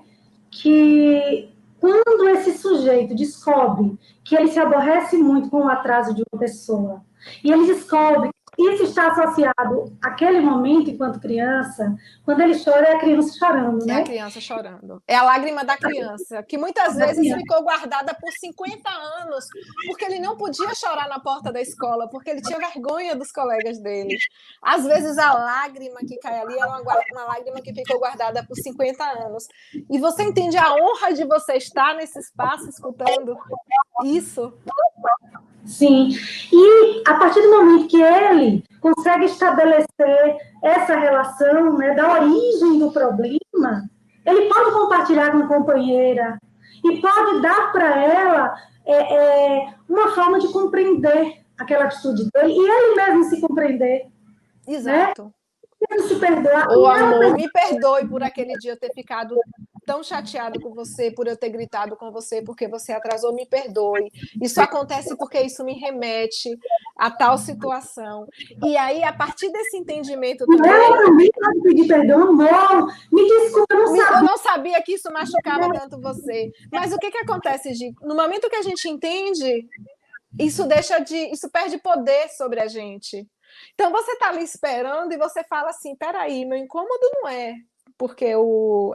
que quando esse sujeito descobre que ele se aborrece muito com o atraso de uma pessoa, e ele descobre que isso está associado àquele momento enquanto criança, quando ele chora, é a criança chorando, né? É a criança chorando. É a lágrima da criança, que muitas vezes ficou guardada por 50 anos, porque ele não podia chorar na porta da escola, porque ele tinha vergonha dos colegas dele. Às vezes a lágrima que cai ali é uma lágrima que ficou guardada por 50 anos. E você entende a honra de você estar nesse espaço escutando isso? Sim, e a partir do momento que ele consegue estabelecer essa relação, né, da origem do problema, ele pode compartilhar com a companheira, e pode dar para ela uma forma de compreender aquela atitude dele, e ele mesmo se compreender, Exato. né? Ele se perdoar. Ou amor, me perdoe por aquele dia eu ter ficado tão chateado com você, por eu ter gritado com você, porque você atrasou, me perdoe. Isso acontece porque isso me remete a tal situação. E aí, a partir desse entendimento também... Não, também pode pedir perdão, não. Me desculpa, eu não sabia. Eu não sabia que isso machucava tanto você. Mas o que acontece, Gi? No momento que a gente entende, isso perde poder sobre a gente. Então você está ali esperando e você fala assim, peraí, meu incômodo não é porque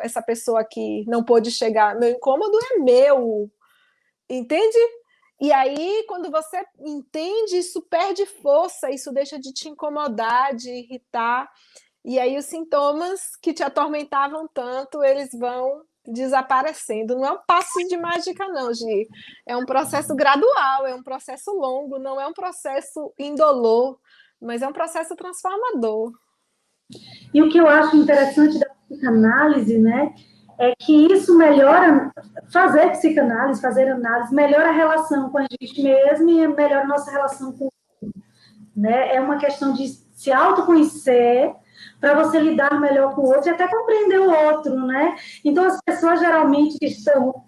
essa pessoa aqui não pôde chegar, meu incômodo é meu, entende? E aí, quando você entende, isso perde força, isso deixa de te incomodar, de irritar, e aí os sintomas que te atormentavam tanto, eles vão desaparecendo. Não é um passe de mágica, não, Gi. É um processo gradual, é um processo longo, não é um processo indolor, mas é um processo transformador. E o que eu acho interessante da psicanálise, né, é que isso melhora, fazer psicanálise, fazer análise, melhora a relação com a gente mesmo e melhora a nossa relação com o outro, né? É uma questão de se autoconhecer para você lidar melhor com o outro e até compreender o outro, né? Então, as pessoas geralmente que estão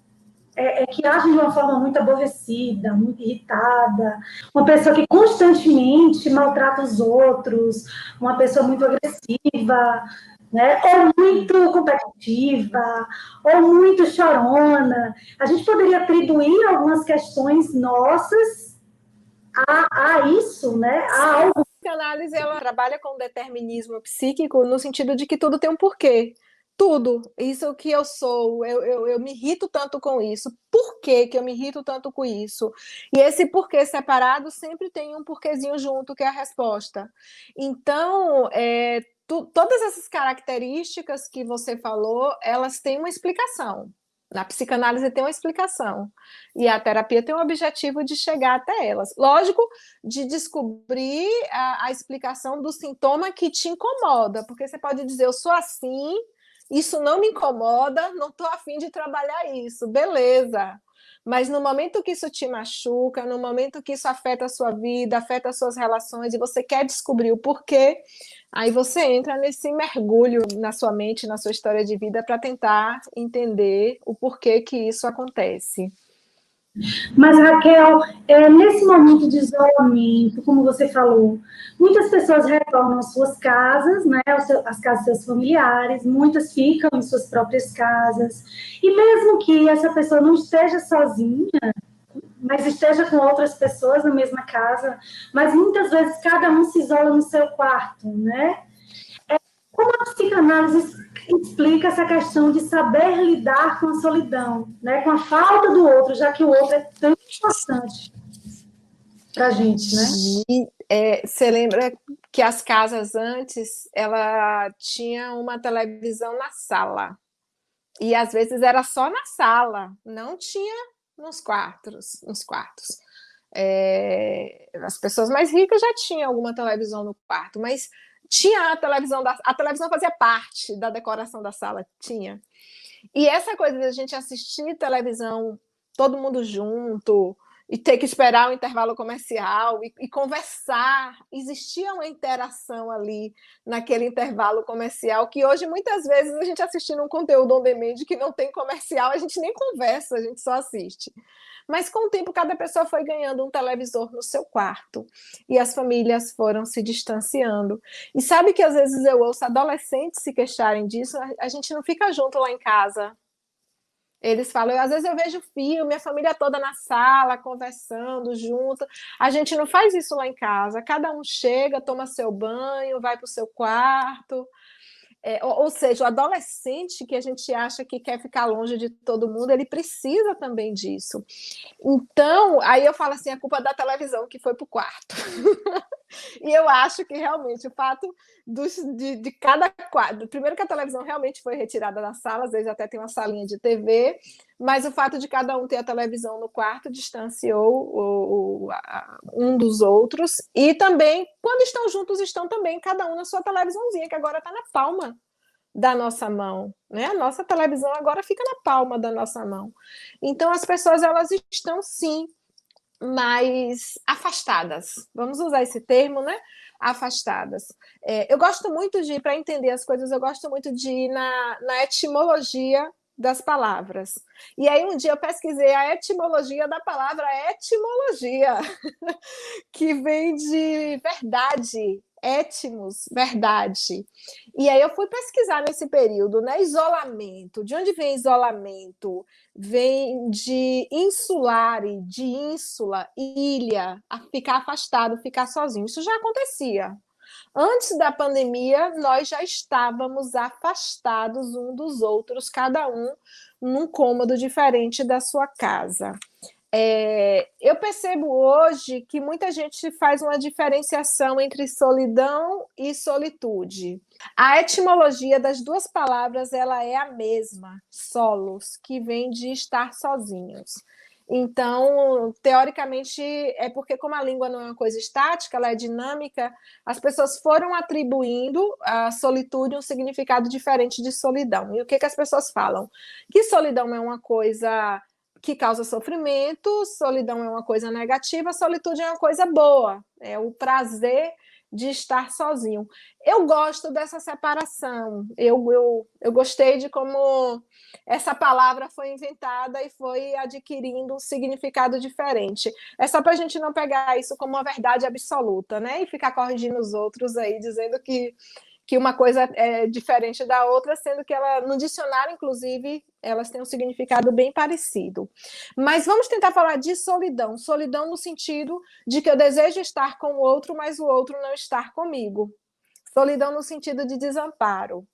que agem de uma forma muito aborrecida, muito irritada, uma pessoa que constantemente maltrata os outros, uma pessoa muito agressiva, né? Ou muito competitiva, ou muito chorona. A gente poderia atribuir algumas questões nossas a isso, né? A algo. A psicanálise, ela trabalha com determinismo psíquico no sentido de que tudo tem um porquê. Tudo, isso que eu sou, eu me irrito tanto com isso. Por que eu me irrito tanto com isso? E esse porquê separado sempre tem um porquezinho junto, que é a resposta. Então, todas essas características que você falou, elas têm uma explicação. Na psicanálise tem uma explicação. E a terapia tem o objetivo de chegar até elas. Lógico, de descobrir a explicação do sintoma que te incomoda, porque você pode dizer, eu sou assim, isso não me incomoda, não estou afim de trabalhar isso, beleza. Mas no momento que isso te machuca, no momento que isso afeta a sua vida, afeta as suas relações, e você quer descobrir o porquê, aí você entra nesse mergulho na sua mente, na sua história de vida, para tentar entender o porquê que isso acontece. Mas, Raquel, nesse momento de isolamento, como você falou, muitas pessoas retornam às suas casas, né, às casas dos seus familiares, muitas ficam em suas próprias casas, e mesmo que essa pessoa não esteja sozinha, mas esteja com outras pessoas na mesma casa, mas muitas vezes cada um se isola no seu quarto, né? Como a psicanálise explica essa questão de saber lidar com a solidão, né? Com a falta do outro, já que o outro é tão importante para a gente, né? Você lembra que as casas antes, ela tinha uma televisão na sala, e às vezes era só na sala, não tinha nos quartos. As pessoas mais ricas já tinham alguma televisão no quarto, mas tinha a televisão fazia parte da decoração da sala, tinha. E essa coisa de a gente assistir televisão, todo mundo junto, e ter que esperar o intervalo comercial e conversar, existia uma interação ali naquele intervalo comercial, que hoje muitas vezes a gente assistindo um conteúdo on demand que não tem comercial, a gente nem conversa, a gente só assiste. Mas com o tempo cada pessoa foi ganhando um televisor no seu quarto e as famílias foram se distanciando. E sabe que às vezes eu ouço adolescentes se queixarem disso, a gente não fica junto lá em casa. Eles falam, às vezes eu vejo filme, a família toda na sala, conversando junto. A gente não faz isso lá em casa. Cada um chega, toma seu banho, vai para o seu quarto. Ou seja, o adolescente que a gente acha que quer ficar longe de todo mundo, ele precisa também disso. Então, aí eu falo assim, a culpa é da televisão que foi para o quarto. E eu acho que realmente o fato de cada quadro, primeiro que a televisão realmente foi retirada da sala, às vezes até tem uma salinha de TV, mas o fato de cada um ter a televisão no quarto distanciou um dos outros, e também, quando estão juntos, estão também cada um na sua televisãozinha, que agora está na palma da nossa mão, né? A nossa televisão agora fica na palma da nossa mão. Então, as pessoas, elas estão, sim, mais afastadas. Vamos usar esse termo, né? Afastadas. Eu gosto muito de, para entender as coisas, eu gosto muito de ir na etimologia das palavras. E aí, um dia eu pesquisei a etimologia da palavra etimologia, que vem de verdade, étimos, verdade. E aí eu fui pesquisar nesse período, né? Isolamento. De onde vem isolamento? Vem de insulare, de ínsula, ilha, a ficar afastado, ficar sozinho. Isso já acontecia. Antes da pandemia, nós já estávamos afastados um dos outros, cada um num cômodo diferente da sua casa. Eu percebo hoje que muita gente faz uma diferenciação entre solidão e solitude. A etimologia das duas palavras ela é a mesma, solos, que vem de estar sozinhos. Então, teoricamente, é porque como a língua não é uma coisa estática, ela é dinâmica, as pessoas foram atribuindo à solitude um significado diferente de solidão. E o que as pessoas falam? Que solidão é uma coisa que causa sofrimento, solidão é uma coisa negativa, solitude é uma coisa boa, é o prazer de estar sozinho. Eu gosto dessa separação, eu gostei de como essa palavra foi inventada e foi adquirindo um significado diferente. É só para a gente não pegar isso como uma verdade absoluta, né? E ficar corrigindo os outros aí, dizendo que uma coisa é diferente da outra, sendo que ela, no dicionário, inclusive, elas têm um significado bem parecido. Mas vamos tentar falar de solidão. Solidão no sentido de que eu desejo estar com o outro, mas o outro não estar comigo. Solidão no sentido de desamparo.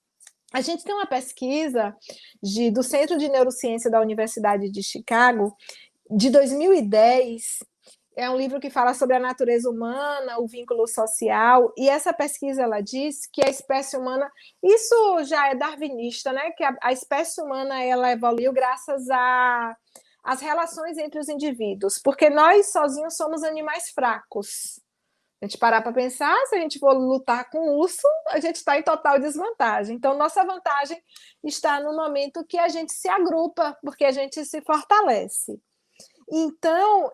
A gente tem uma pesquisa do Centro de Neurociência da Universidade de Chicago, de 2010, é um livro que fala sobre a natureza humana, o vínculo social, e essa pesquisa ela diz que a espécie humana, isso já é darwinista, né? Que a espécie humana ela evoluiu graças às relações entre os indivíduos, porque nós sozinhos somos animais fracos. A gente parar para pensar, se a gente for lutar com o urso, a gente está em total desvantagem. Então, nossa vantagem está no momento que a gente se agrupa, porque a gente se fortalece. Então,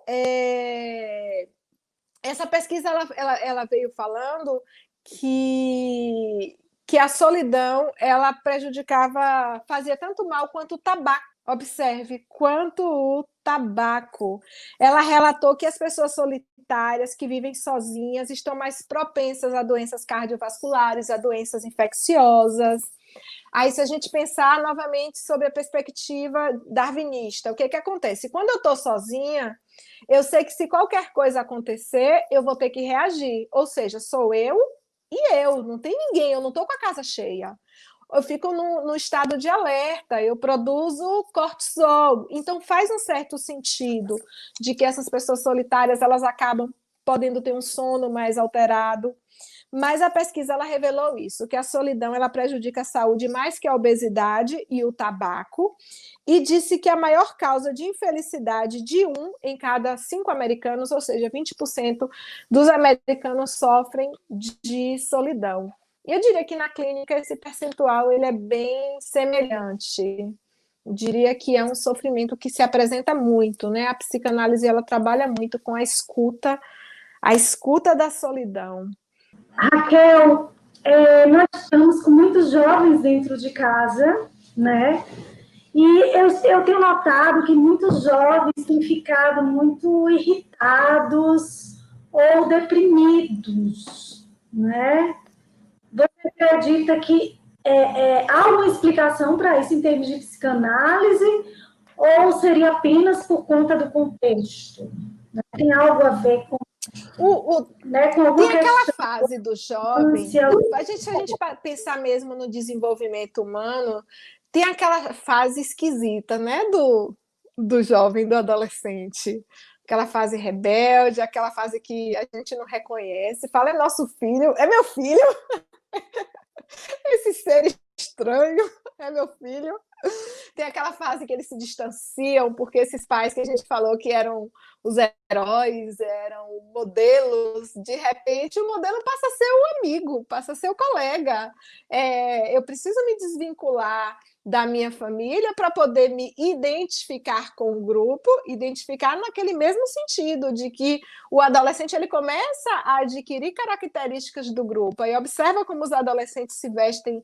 essa pesquisa ela veio falando que a solidão ela prejudicava, fazia tanto mal quanto o tabaco. Observe, quanto o tabaco. Ela relatou que as pessoas solitárias que vivem sozinhas estão mais propensas a doenças cardiovasculares, a doenças infecciosas. Aí, se a gente pensar novamente sobre a perspectiva darwinista, o que acontece? Quando eu estou sozinha, eu sei que se qualquer coisa acontecer, eu vou ter que reagir. Ou seja, sou eu e eu, não tem ninguém, eu não estou com a casa cheia. Eu fico no estado de alerta, eu produzo cortisol. Então, faz um certo sentido de que essas pessoas solitárias elas acabam podendo ter um sono mais alterado. Mas a pesquisa ela revelou isso, que a solidão ela prejudica a saúde mais que a obesidade e o tabaco, e disse que a maior causa de infelicidade de 1 em cada 5 americanos, ou seja, 20% dos americanos sofrem de solidão. Eu diria que na clínica esse percentual ele é bem semelhante. Eu diria que é um sofrimento que se apresenta muito, né? A psicanálise ela trabalha muito com a escuta da solidão. Raquel, nós estamos com muitos jovens dentro de casa, né? E eu tenho notado que muitos jovens têm ficado muito irritados ou deprimidos, né? Você acredita que há uma explicação para isso em termos de psicanálise ou seria apenas por conta do contexto? Tem algo a ver com tem aquela fase do jovem, se a gente pensar mesmo no desenvolvimento humano, tem aquela fase esquisita, né, do jovem, do adolescente, aquela fase rebelde, aquela fase que a gente não reconhece, fala, é nosso filho, é meu filho, esse ser estranho, é meu filho. Tem aquela fase que eles se distanciam, porque esses pais que a gente falou que eram os heróis, eram modelos, de repente o modelo passa a ser o amigo, passa a ser o colega. Eu preciso me desvincular da minha família para poder me identificar com o grupo, identificar naquele mesmo sentido de que o adolescente ele começa a adquirir características do grupo, aí observa como os adolescentes se vestem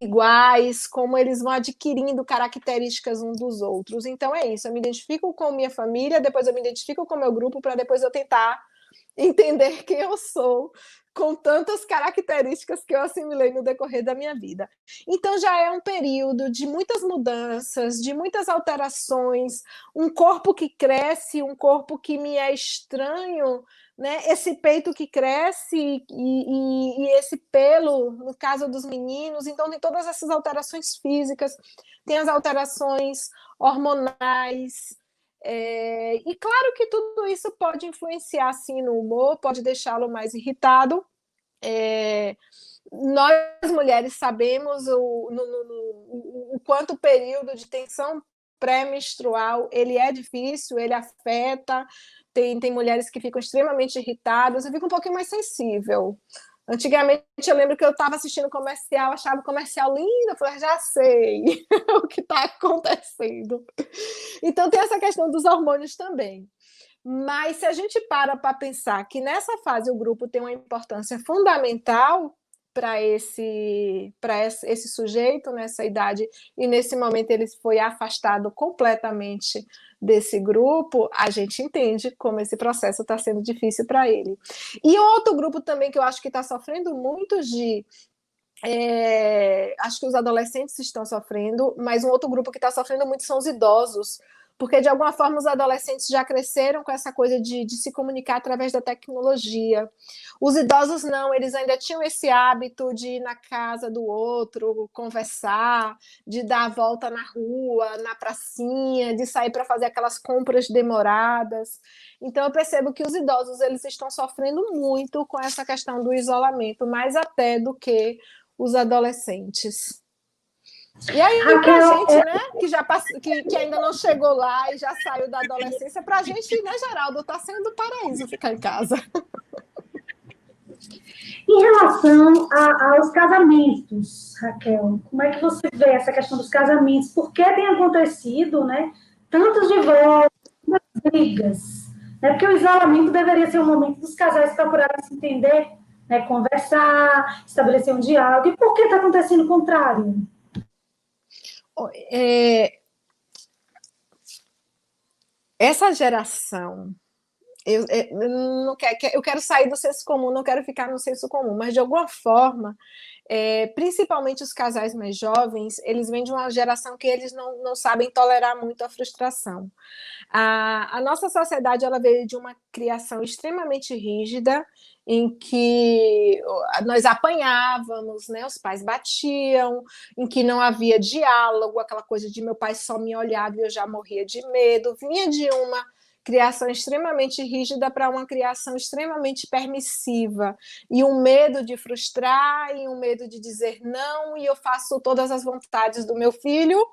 iguais, como eles vão adquirindo características uns dos outros. Então é isso, eu me identifico com minha família, depois eu me identifico com o meu grupo, para depois eu tentar entender quem eu sou, com tantas características que eu assimilei no decorrer da minha vida. Então já é um período de muitas mudanças, de muitas alterações, um corpo que cresce, um corpo que me é estranho, né? Esse peito que cresce e esse pelo, no caso dos meninos, então tem todas essas alterações físicas, tem as alterações hormonais, e claro que tudo isso pode influenciar sim no humor, pode deixá-lo mais irritado. Nós mulheres sabemos o quanto o período de tensão pré-menstrual ele é difícil, ele afeta. Tem mulheres que ficam extremamente irritadas, eu fico um pouquinho mais sensível. Antigamente, eu lembro que eu estava assistindo comercial, achava o comercial lindo, eu falei, já sei o que está acontecendo. Então, tem essa questão dos hormônios também. Mas se a gente para pensar que nessa fase o grupo tem uma importância fundamental para esse sujeito nessa idade, e nesse momento ele foi afastado completamente desse grupo, a gente entende como esse processo está sendo difícil para ele. E outro grupo também que eu acho que está sofrendo muito, acho que os adolescentes estão sofrendo, mas um outro grupo que está sofrendo muito são os idosos, porque de alguma forma os adolescentes já cresceram com essa coisa de se comunicar através da tecnologia. Os idosos não, eles ainda tinham esse hábito de ir na casa do outro, conversar, de dar a volta na rua, na pracinha, de sair para fazer aquelas compras demoradas. Então eu percebo que os idosos eles estão sofrendo muito com essa questão do isolamento, mais até do que os adolescentes. E aí, para a gente, né, que ainda não chegou lá e já saiu da adolescência, para a gente, né, Geraldo, está sendo paraíso ficar em casa. Em relação aos casamentos, Raquel, como é que você vê essa questão dos casamentos? Por que tem acontecido, né, tantos divórcios, tantas brigas? Né? Porque o isolamento deveria ser um momento dos casais procurarem se entender, né, conversar, estabelecer um diálogo. E por que está acontecendo o contrário? Essa geração, eu quero sair do senso comum, não quero ficar no senso comum, mas de alguma forma, principalmente os casais mais jovens, eles vêm de uma geração que eles não sabem tolerar muito a frustração. A nossa sociedade ela veio de uma criação extremamente rígida, em que nós apanhávamos, né? Os pais batiam, em que não havia diálogo, aquela coisa de meu pai só me olhava e eu já morria de medo, vinha de uma criação extremamente rígida para uma criação extremamente permissiva, e um medo de frustrar, e um medo de dizer não, e eu faço todas as vontades do meu filho,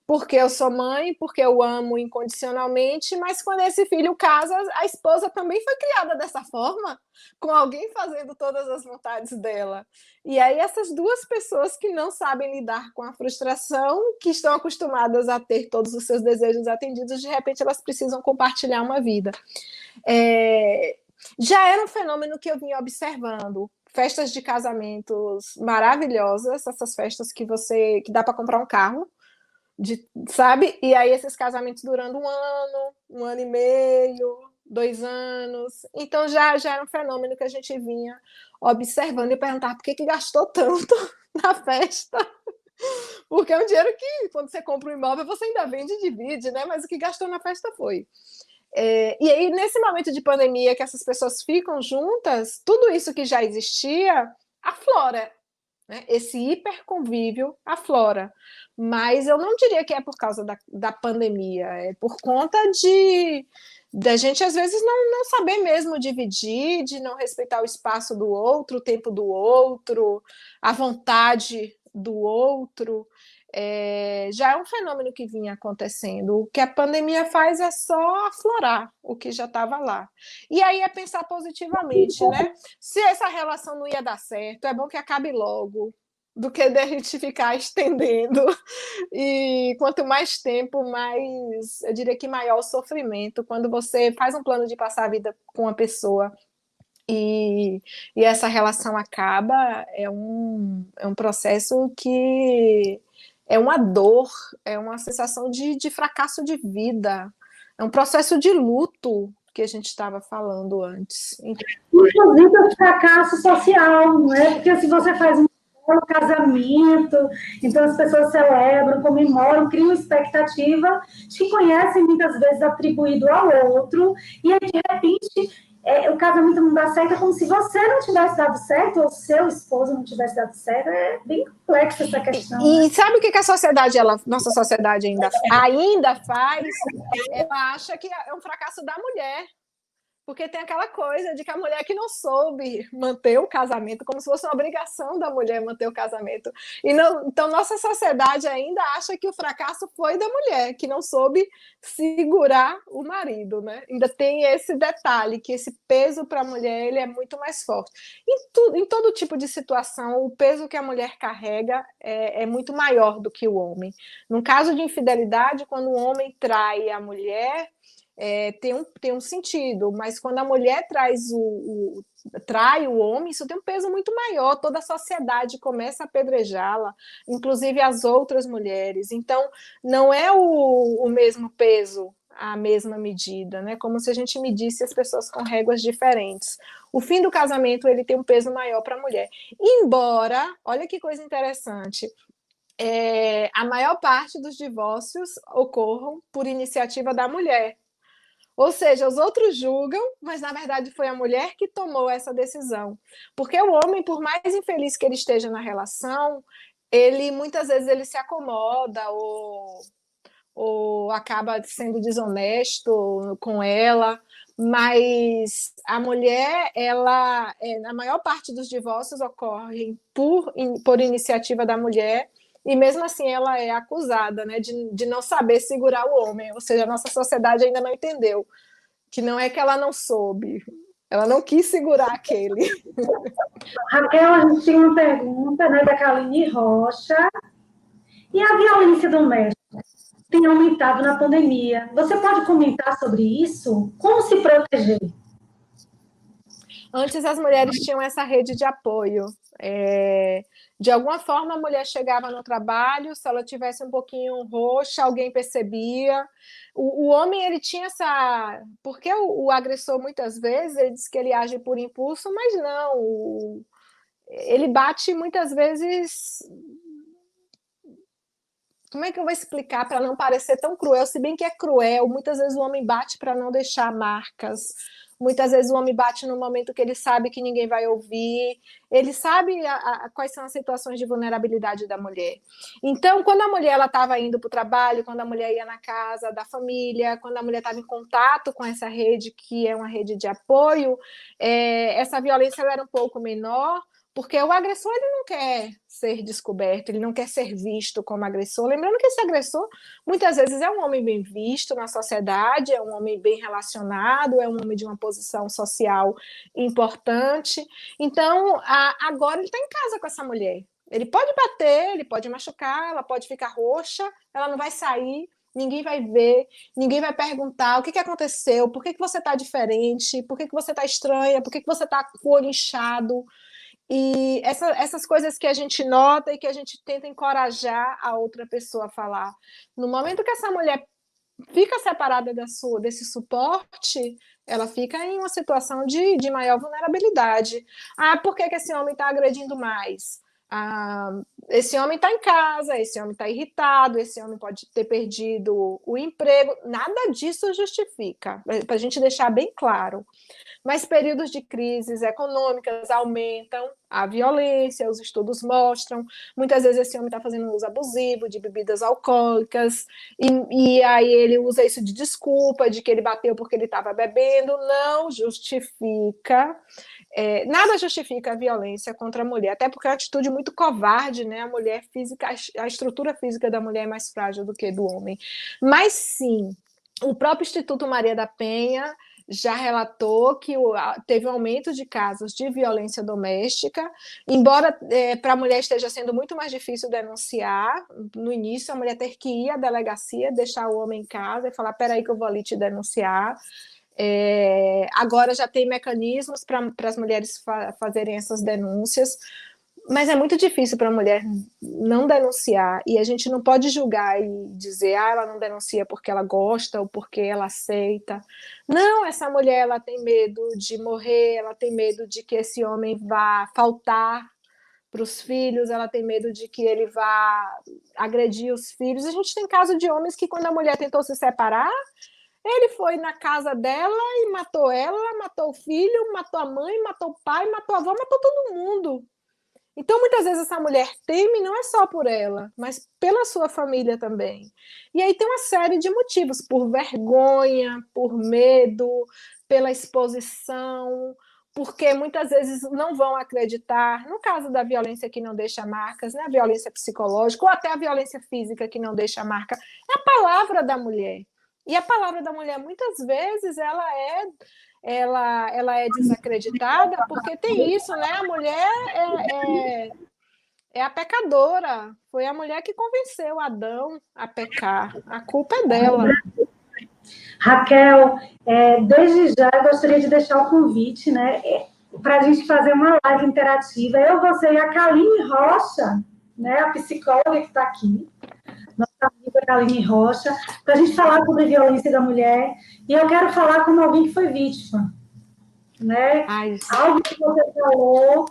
porque eu sou mãe, porque eu amo incondicionalmente, mas quando esse filho casa, a esposa também foi criada dessa forma, com alguém fazendo todas as vontades dela. E aí essas duas pessoas que não sabem lidar com a frustração, que estão acostumadas a ter todos os seus desejos atendidos, de repente elas precisam compartilhar uma vida. Já era um fenômeno que eu vinha observando, festas de casamentos maravilhosas, essas festas que dá para comprar um carro, sabe? E aí esses casamentos durando um ano e meio, 2 anos. Então já era um fenômeno que a gente vinha observando e perguntava por que gastou tanto na festa. Porque é um dinheiro que, quando você compra um imóvel, você ainda vende e divide, né? Mas o que gastou na festa foi. E aí, nesse momento de pandemia, que essas pessoas ficam juntas, tudo isso que já existia aflora. Né? Esse hiperconvívio aflora. Mas eu não diria que é por causa da pandemia, é por conta da gente, às vezes, não saber mesmo dividir, de não respeitar o espaço do outro, o tempo do outro, a vontade do outro, já é um fenômeno que vinha acontecendo. O que a pandemia faz é só aflorar o que já estava lá. E aí é pensar positivamente, né? Se essa relação não ia dar certo, é bom que acabe logo, do que a gente ficar estendendo. E quanto mais tempo, mais, eu diria que maior o sofrimento. Quando você faz um plano de passar a vida com uma pessoa e essa relação acaba, é um processo que é uma dor, é uma sensação de fracasso de vida, é um processo de luto que a gente estava falando antes. Inclusive o fracasso social, não é? Porque se você faz um casamento, então as pessoas celebram, comemoram, criam expectativa, te conhecem muitas vezes atribuído ao outro, e aí de repente o casamento não dá certo, é como se você não tivesse dado certo, ou seu esposo não tivesse dado certo. É bem complexa essa questão. E né? Sabe o que a sociedade, nossa sociedade ainda faz? Ela acha que é um fracasso da mulher. Porque tem aquela coisa de que a mulher que não soube manter o casamento, como se fosse uma obrigação da mulher manter o casamento. E não, então, nossa sociedade ainda acha que o fracasso foi da mulher, que não soube segurar o marido, né? Ainda tem esse detalhe, que esse peso para a mulher ele é muito mais forte. Em todo tipo de situação, o peso que a mulher carrega é muito maior do que o homem. No caso de infidelidade, quando o homem trai a mulher, tem um sentido, mas quando a mulher trai o homem, isso tem um peso muito maior, toda a sociedade começa a apedrejá-la, inclusive as outras mulheres. Então, não é o mesmo peso, a mesma medida, né? Como se a gente medisse as pessoas com réguas diferentes. O fim do casamento ele tem um peso maior para a mulher. Embora, olha que coisa interessante, a maior parte dos divórcios ocorram por iniciativa da mulher. Ou seja, os outros julgam, mas na verdade foi a mulher que tomou essa decisão. Porque o homem, por mais infeliz que ele esteja na relação, ele muitas vezes ele se acomoda ou acaba sendo desonesto com ela, mas a mulher, ela, na maior parte dos divórcios ocorrem por iniciativa da mulher, e mesmo assim ela é acusada, né, de não saber segurar o homem, ou seja, a nossa sociedade ainda não entendeu, que não é que ela não soube, ela não quis segurar aquele. Raquel, a gente tinha uma pergunta, né, da Kaline Rocha, e a violência doméstica tem aumentado na pandemia. Você pode comentar sobre isso? Como se proteger? Antes as mulheres tinham essa rede de apoio. De alguma forma a mulher chegava no trabalho, se ela tivesse um pouquinho roxa, alguém percebia. O homem ele tinha essa... Porque o agressor muitas vezes ele diz que ele age por impulso, mas não. Ele bate muitas vezes... Como é que eu vou explicar para não parecer tão cruel? Se bem que é cruel, muitas vezes o homem bate para não deixar marcas. Muitas vezes o homem bate no momento que ele sabe que ninguém vai ouvir, ele sabe quais são as situações de vulnerabilidade da mulher. Então, quando a mulher estava indo para o trabalho, quando a mulher ia na casa da família, quando a mulher estava em contato com essa rede, que é uma rede de apoio, essa violência era um pouco menor, porque o agressor ele não quer ser descoberto, ele não quer ser visto como agressor. Lembrando que esse agressor, muitas vezes, é um homem bem visto na sociedade, é um homem bem relacionado, é um homem de uma posição social importante. Então, agora ele está em casa com essa mulher. Ele pode bater, ele pode machucar, ela pode ficar roxa, ela não vai sair, ninguém vai ver, ninguém vai perguntar o que aconteceu, por que você está diferente, por que você está estranha, por que você está com o olho inchado. E essas coisas que a gente nota e que a gente tenta encorajar a outra pessoa a falar. No momento que essa mulher fica separada desse suporte, ela fica em uma situação de maior vulnerabilidade. Por que esse homem está agredindo mais? Esse homem está em casa, esse homem está irritado, esse homem pode ter perdido o emprego. Nada disso justifica, para a gente deixar bem claro. Mas períodos de crises econômicas aumentam a violência, os estudos mostram. Muitas vezes esse homem está fazendo um uso abusivo de bebidas alcoólicas, e aí ele usa isso de desculpa, de que ele bateu porque ele estava bebendo. Não justifica. nada justifica a violência contra a mulher, até porque é uma atitude muito covarde, né? A mulher física, a estrutura física da mulher é mais frágil do que do homem. Mas sim, o próprio Instituto Maria da Penha já relatou que teve um aumento de casos de violência doméstica, embora para a mulher esteja sendo muito mais difícil denunciar. No início, a mulher ter que ir à delegacia, deixar o homem em casa e falar: peraí que eu vou ali te denunciar. Agora já tem mecanismos para as mulheres fazerem essas denúncias, mas é muito difícil para a mulher não denunciar, e a gente não pode julgar e dizer, ela não denuncia porque ela gosta ou porque ela aceita. Não, essa mulher, ela tem medo de morrer, ela tem medo de que esse homem vá faltar para os filhos, ela tem medo de que ele vá agredir os filhos. A gente tem caso de homens que, quando a mulher tentou se separar, ele foi na casa dela e matou ela, matou o filho, matou a mãe, matou o pai, matou a avó, matou todo mundo. Então, muitas vezes, essa mulher teme não é só por ela, mas pela sua família também. E aí tem uma série de motivos, por vergonha, por medo, pela exposição, porque muitas vezes não vão acreditar, no caso da violência que não deixa marcas, né, a violência psicológica, ou até a violência física que não deixa marca, é a palavra da mulher. E a palavra da mulher, muitas vezes, ela é desacreditada, porque tem isso, né? A mulher é a pecadora. Foi a mulher que convenceu Adão a pecar. A culpa é dela. Raquel, desde já eu gostaria de deixar o convite, né, para a gente fazer uma live interativa. Eu, você e a Kaline Rocha, né, a psicóloga que está aqui, nossa amiga Kaline Rocha, para a gente falar sobre a violência da mulher. E eu quero falar como alguém que foi vítima, né? Algo que você falou,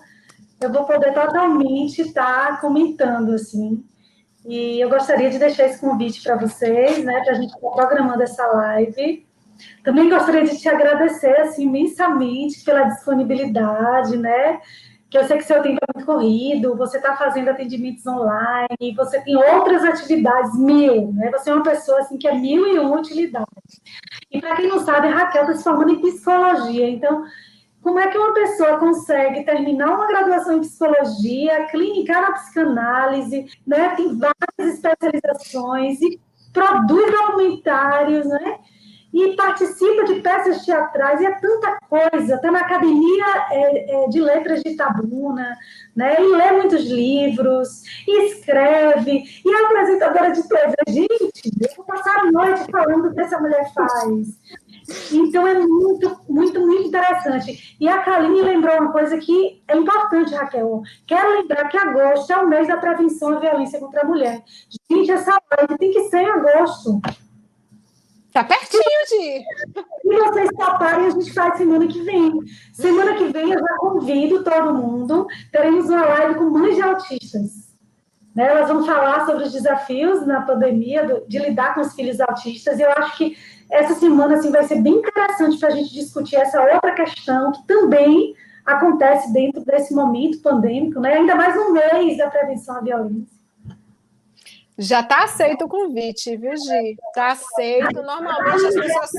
eu vou poder totalmente estar comentando, assim. E eu gostaria de deixar esse convite para vocês, né, para a gente estar programando essa live. Também gostaria de te agradecer, assim, imensamente pela disponibilidade, né? Que eu sei que seu tempo é muito corrido, você está fazendo atendimentos online, você tem outras atividades mil, né? Você é uma pessoa, assim, que é 1001 utilidades. E para quem não sabe, a Raquel está se formando em psicologia, então como é que uma pessoa consegue terminar uma graduação em psicologia, clinicar na psicanálise, né? Tem várias especializações e produz documentários, né? E participa de peças teatrais, e é tanta coisa, está na Academia de Letras de Itabuna, né? E lê muitos livros, e escreve, e é apresentadora de TV. Gente, eu vou passar a noite falando o que essa mulher faz. Então, é muito, muito, muito interessante. E a Kaline lembrou uma coisa que é importante, Raquel. Quero lembrar que agosto é o mês da prevenção à violência contra a mulher. Gente, essa live tem que ser em agosto. Tá pertinho de... E vocês toparem, a gente faz semana que vem. Semana que vem eu já convido todo mundo. Teremos uma live com mães de autistas. Né? Elas vão falar sobre os desafios na pandemia de lidar com os filhos autistas. E eu acho que essa semana assim, vai ser bem interessante para a gente discutir essa outra questão que também acontece dentro desse momento pandêmico, né? Ainda mais no mês da prevenção à violência. Já está aceito o convite, viu, Gi? Está aceito. Normalmente as pessoas...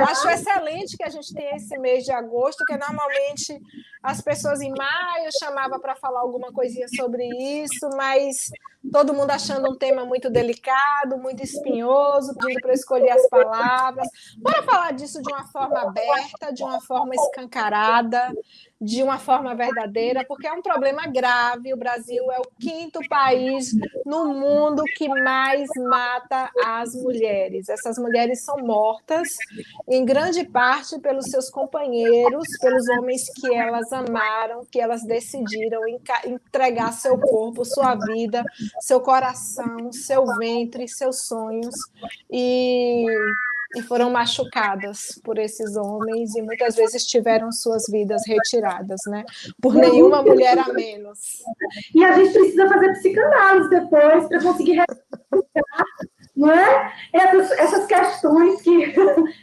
Acho excelente que a gente tenha esse mês de agosto, porque normalmente as pessoas em maio chamavam para falar alguma coisinha sobre isso, mas todo mundo achando um tema muito delicado, muito espinhoso, pedindo para escolher as palavras. Bora falar disso de uma forma aberta, de uma forma escancarada, de uma forma verdadeira, porque é um problema grave. O Brasil é o 5º país no mundo que mais mata as mulheres. Essas mulheres são mortas, em grande parte, pelos seus companheiros, pelos homens que elas amaram, que elas decidiram entregar seu corpo, sua vida, seu coração, seu ventre, seus sonhos, e foram machucadas por esses homens e muitas vezes tiveram suas vidas retiradas, né? Por nenhuma mulher a menos. E a gente precisa fazer psicanálise depois para conseguir resgatar, não é? Essas questões que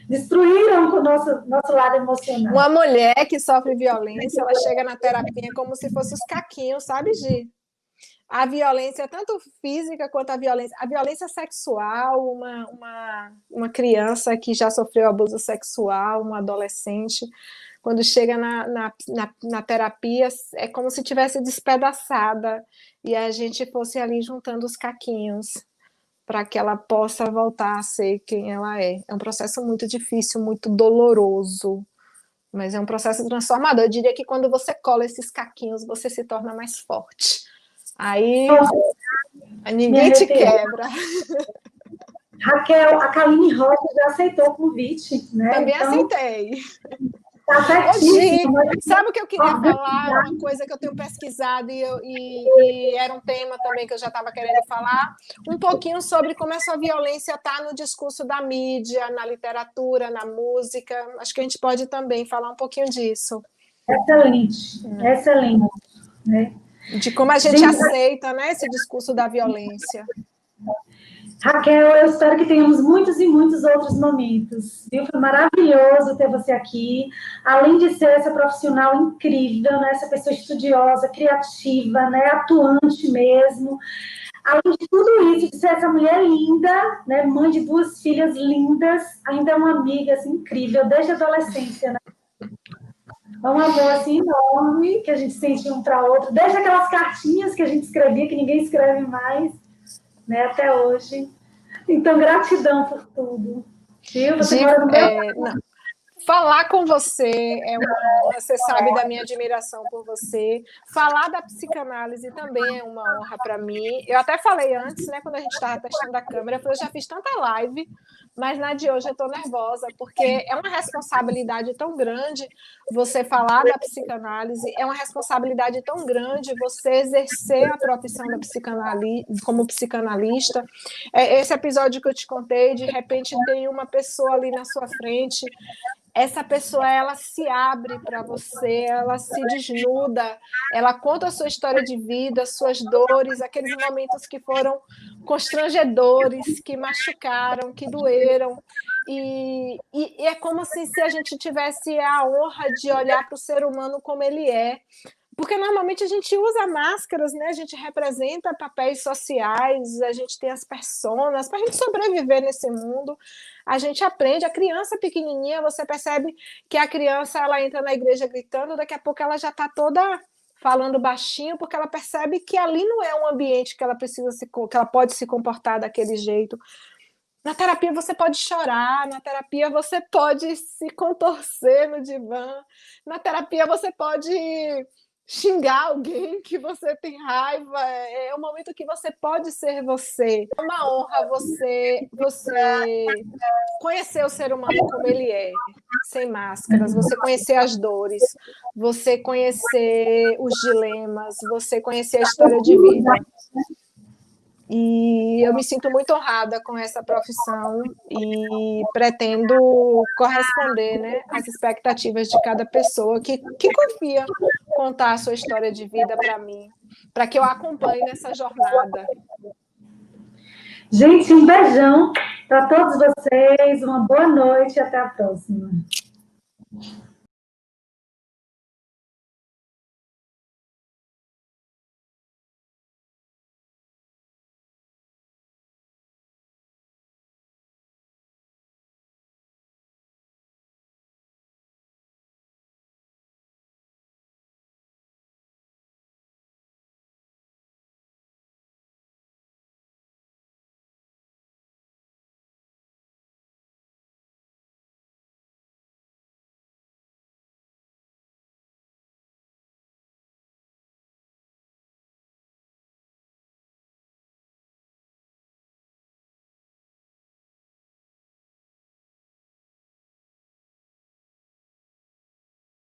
destruíram o nosso lado emocional. Uma mulher que sofre violência, ela chega na terapia como se fosse os caquinhos, sabe, Gi? A violência, tanto física quanto a violência sexual, uma criança que já sofreu abuso sexual, uma adolescente, quando chega na terapia, é como se tivesse despedaçada e a gente fosse ali juntando os caquinhos para que ela possa voltar a ser quem ela é. É um processo muito difícil, muito doloroso, mas é um processo transformador. Eu diria que quando você cola esses caquinhos, você se torna mais forte. Aí ninguém te quebra. Raquel, a Kaline Rocha já aceitou o convite, né? Também então, aceitei. Tá certíssimo. Sabe o que eu queria falar? Uma coisa que eu tenho pesquisado e era um tema também que eu já estava querendo falar, um pouquinho sobre como essa violência está no discurso da mídia, na literatura, na música. Acho que a gente pode também falar um pouquinho disso. Excelente, excelente. Né? De como a gente aceita, né, esse discurso da violência. Raquel, eu espero que tenhamos muitos e muitos outros momentos, viu? Foi maravilhoso ter você aqui, além de ser essa profissional incrível, né? Essa pessoa estudiosa, criativa, né? Atuante mesmo. Além de tudo isso, de ser essa mulher linda, né? Mãe de 2 filhas lindas, ainda é uma amiga assim, incrível, desde a adolescência, né? É um amor assim, enorme que a gente sente um para outro, desde aquelas cartinhas que a gente escrevia, que ninguém escreve mais, né, até hoje. Então, gratidão por tudo. Viu? Você mora no meu... Falar com você é uma honra, você sabe da minha admiração por você. Falar da psicanálise também é uma honra para mim. Eu até falei antes, né, quando a gente estava testando a câmera, eu já fiz tanta live, mas na de hoje eu estou nervosa, porque é uma responsabilidade tão grande você falar da psicanálise, é uma responsabilidade tão grande você exercer a profissão da como psicanalista. Esse episódio que eu te contei, de repente tem uma pessoa ali na sua frente, essa pessoa, ela se abre para você, ela se desnuda, ela conta a sua história de vida, suas dores, aqueles momentos que foram constrangedores, que machucaram, que doeram, e é como se a gente tivesse a honra de olhar para o ser humano como ele é, porque normalmente a gente usa máscaras, né? A gente representa papéis sociais, a gente tem as personas, para a gente sobreviver nesse mundo, a gente aprende. A criança pequenininha, você percebe que a criança, ela entra na igreja gritando, daqui a pouco ela já está toda falando baixinho, porque ela percebe que ali não é um ambiente que ela que ela pode se comportar daquele jeito. Na terapia você pode chorar, na terapia você pode se contorcer no divã, na terapia você pode xingar alguém que você tem raiva, é um momento que você pode ser você. É uma honra você conhecer o ser humano como ele é, sem máscaras, você conhecer as dores, você conhecer os dilemas, você conhecer a história de vida. E eu me sinto muito honrada com essa profissão e pretendo corresponder, né, às expectativas de cada pessoa que confia contar a sua história de vida para mim, para que eu acompanhe nessa jornada. Gente, um beijão para todos vocês, uma boa noite e até a próxima.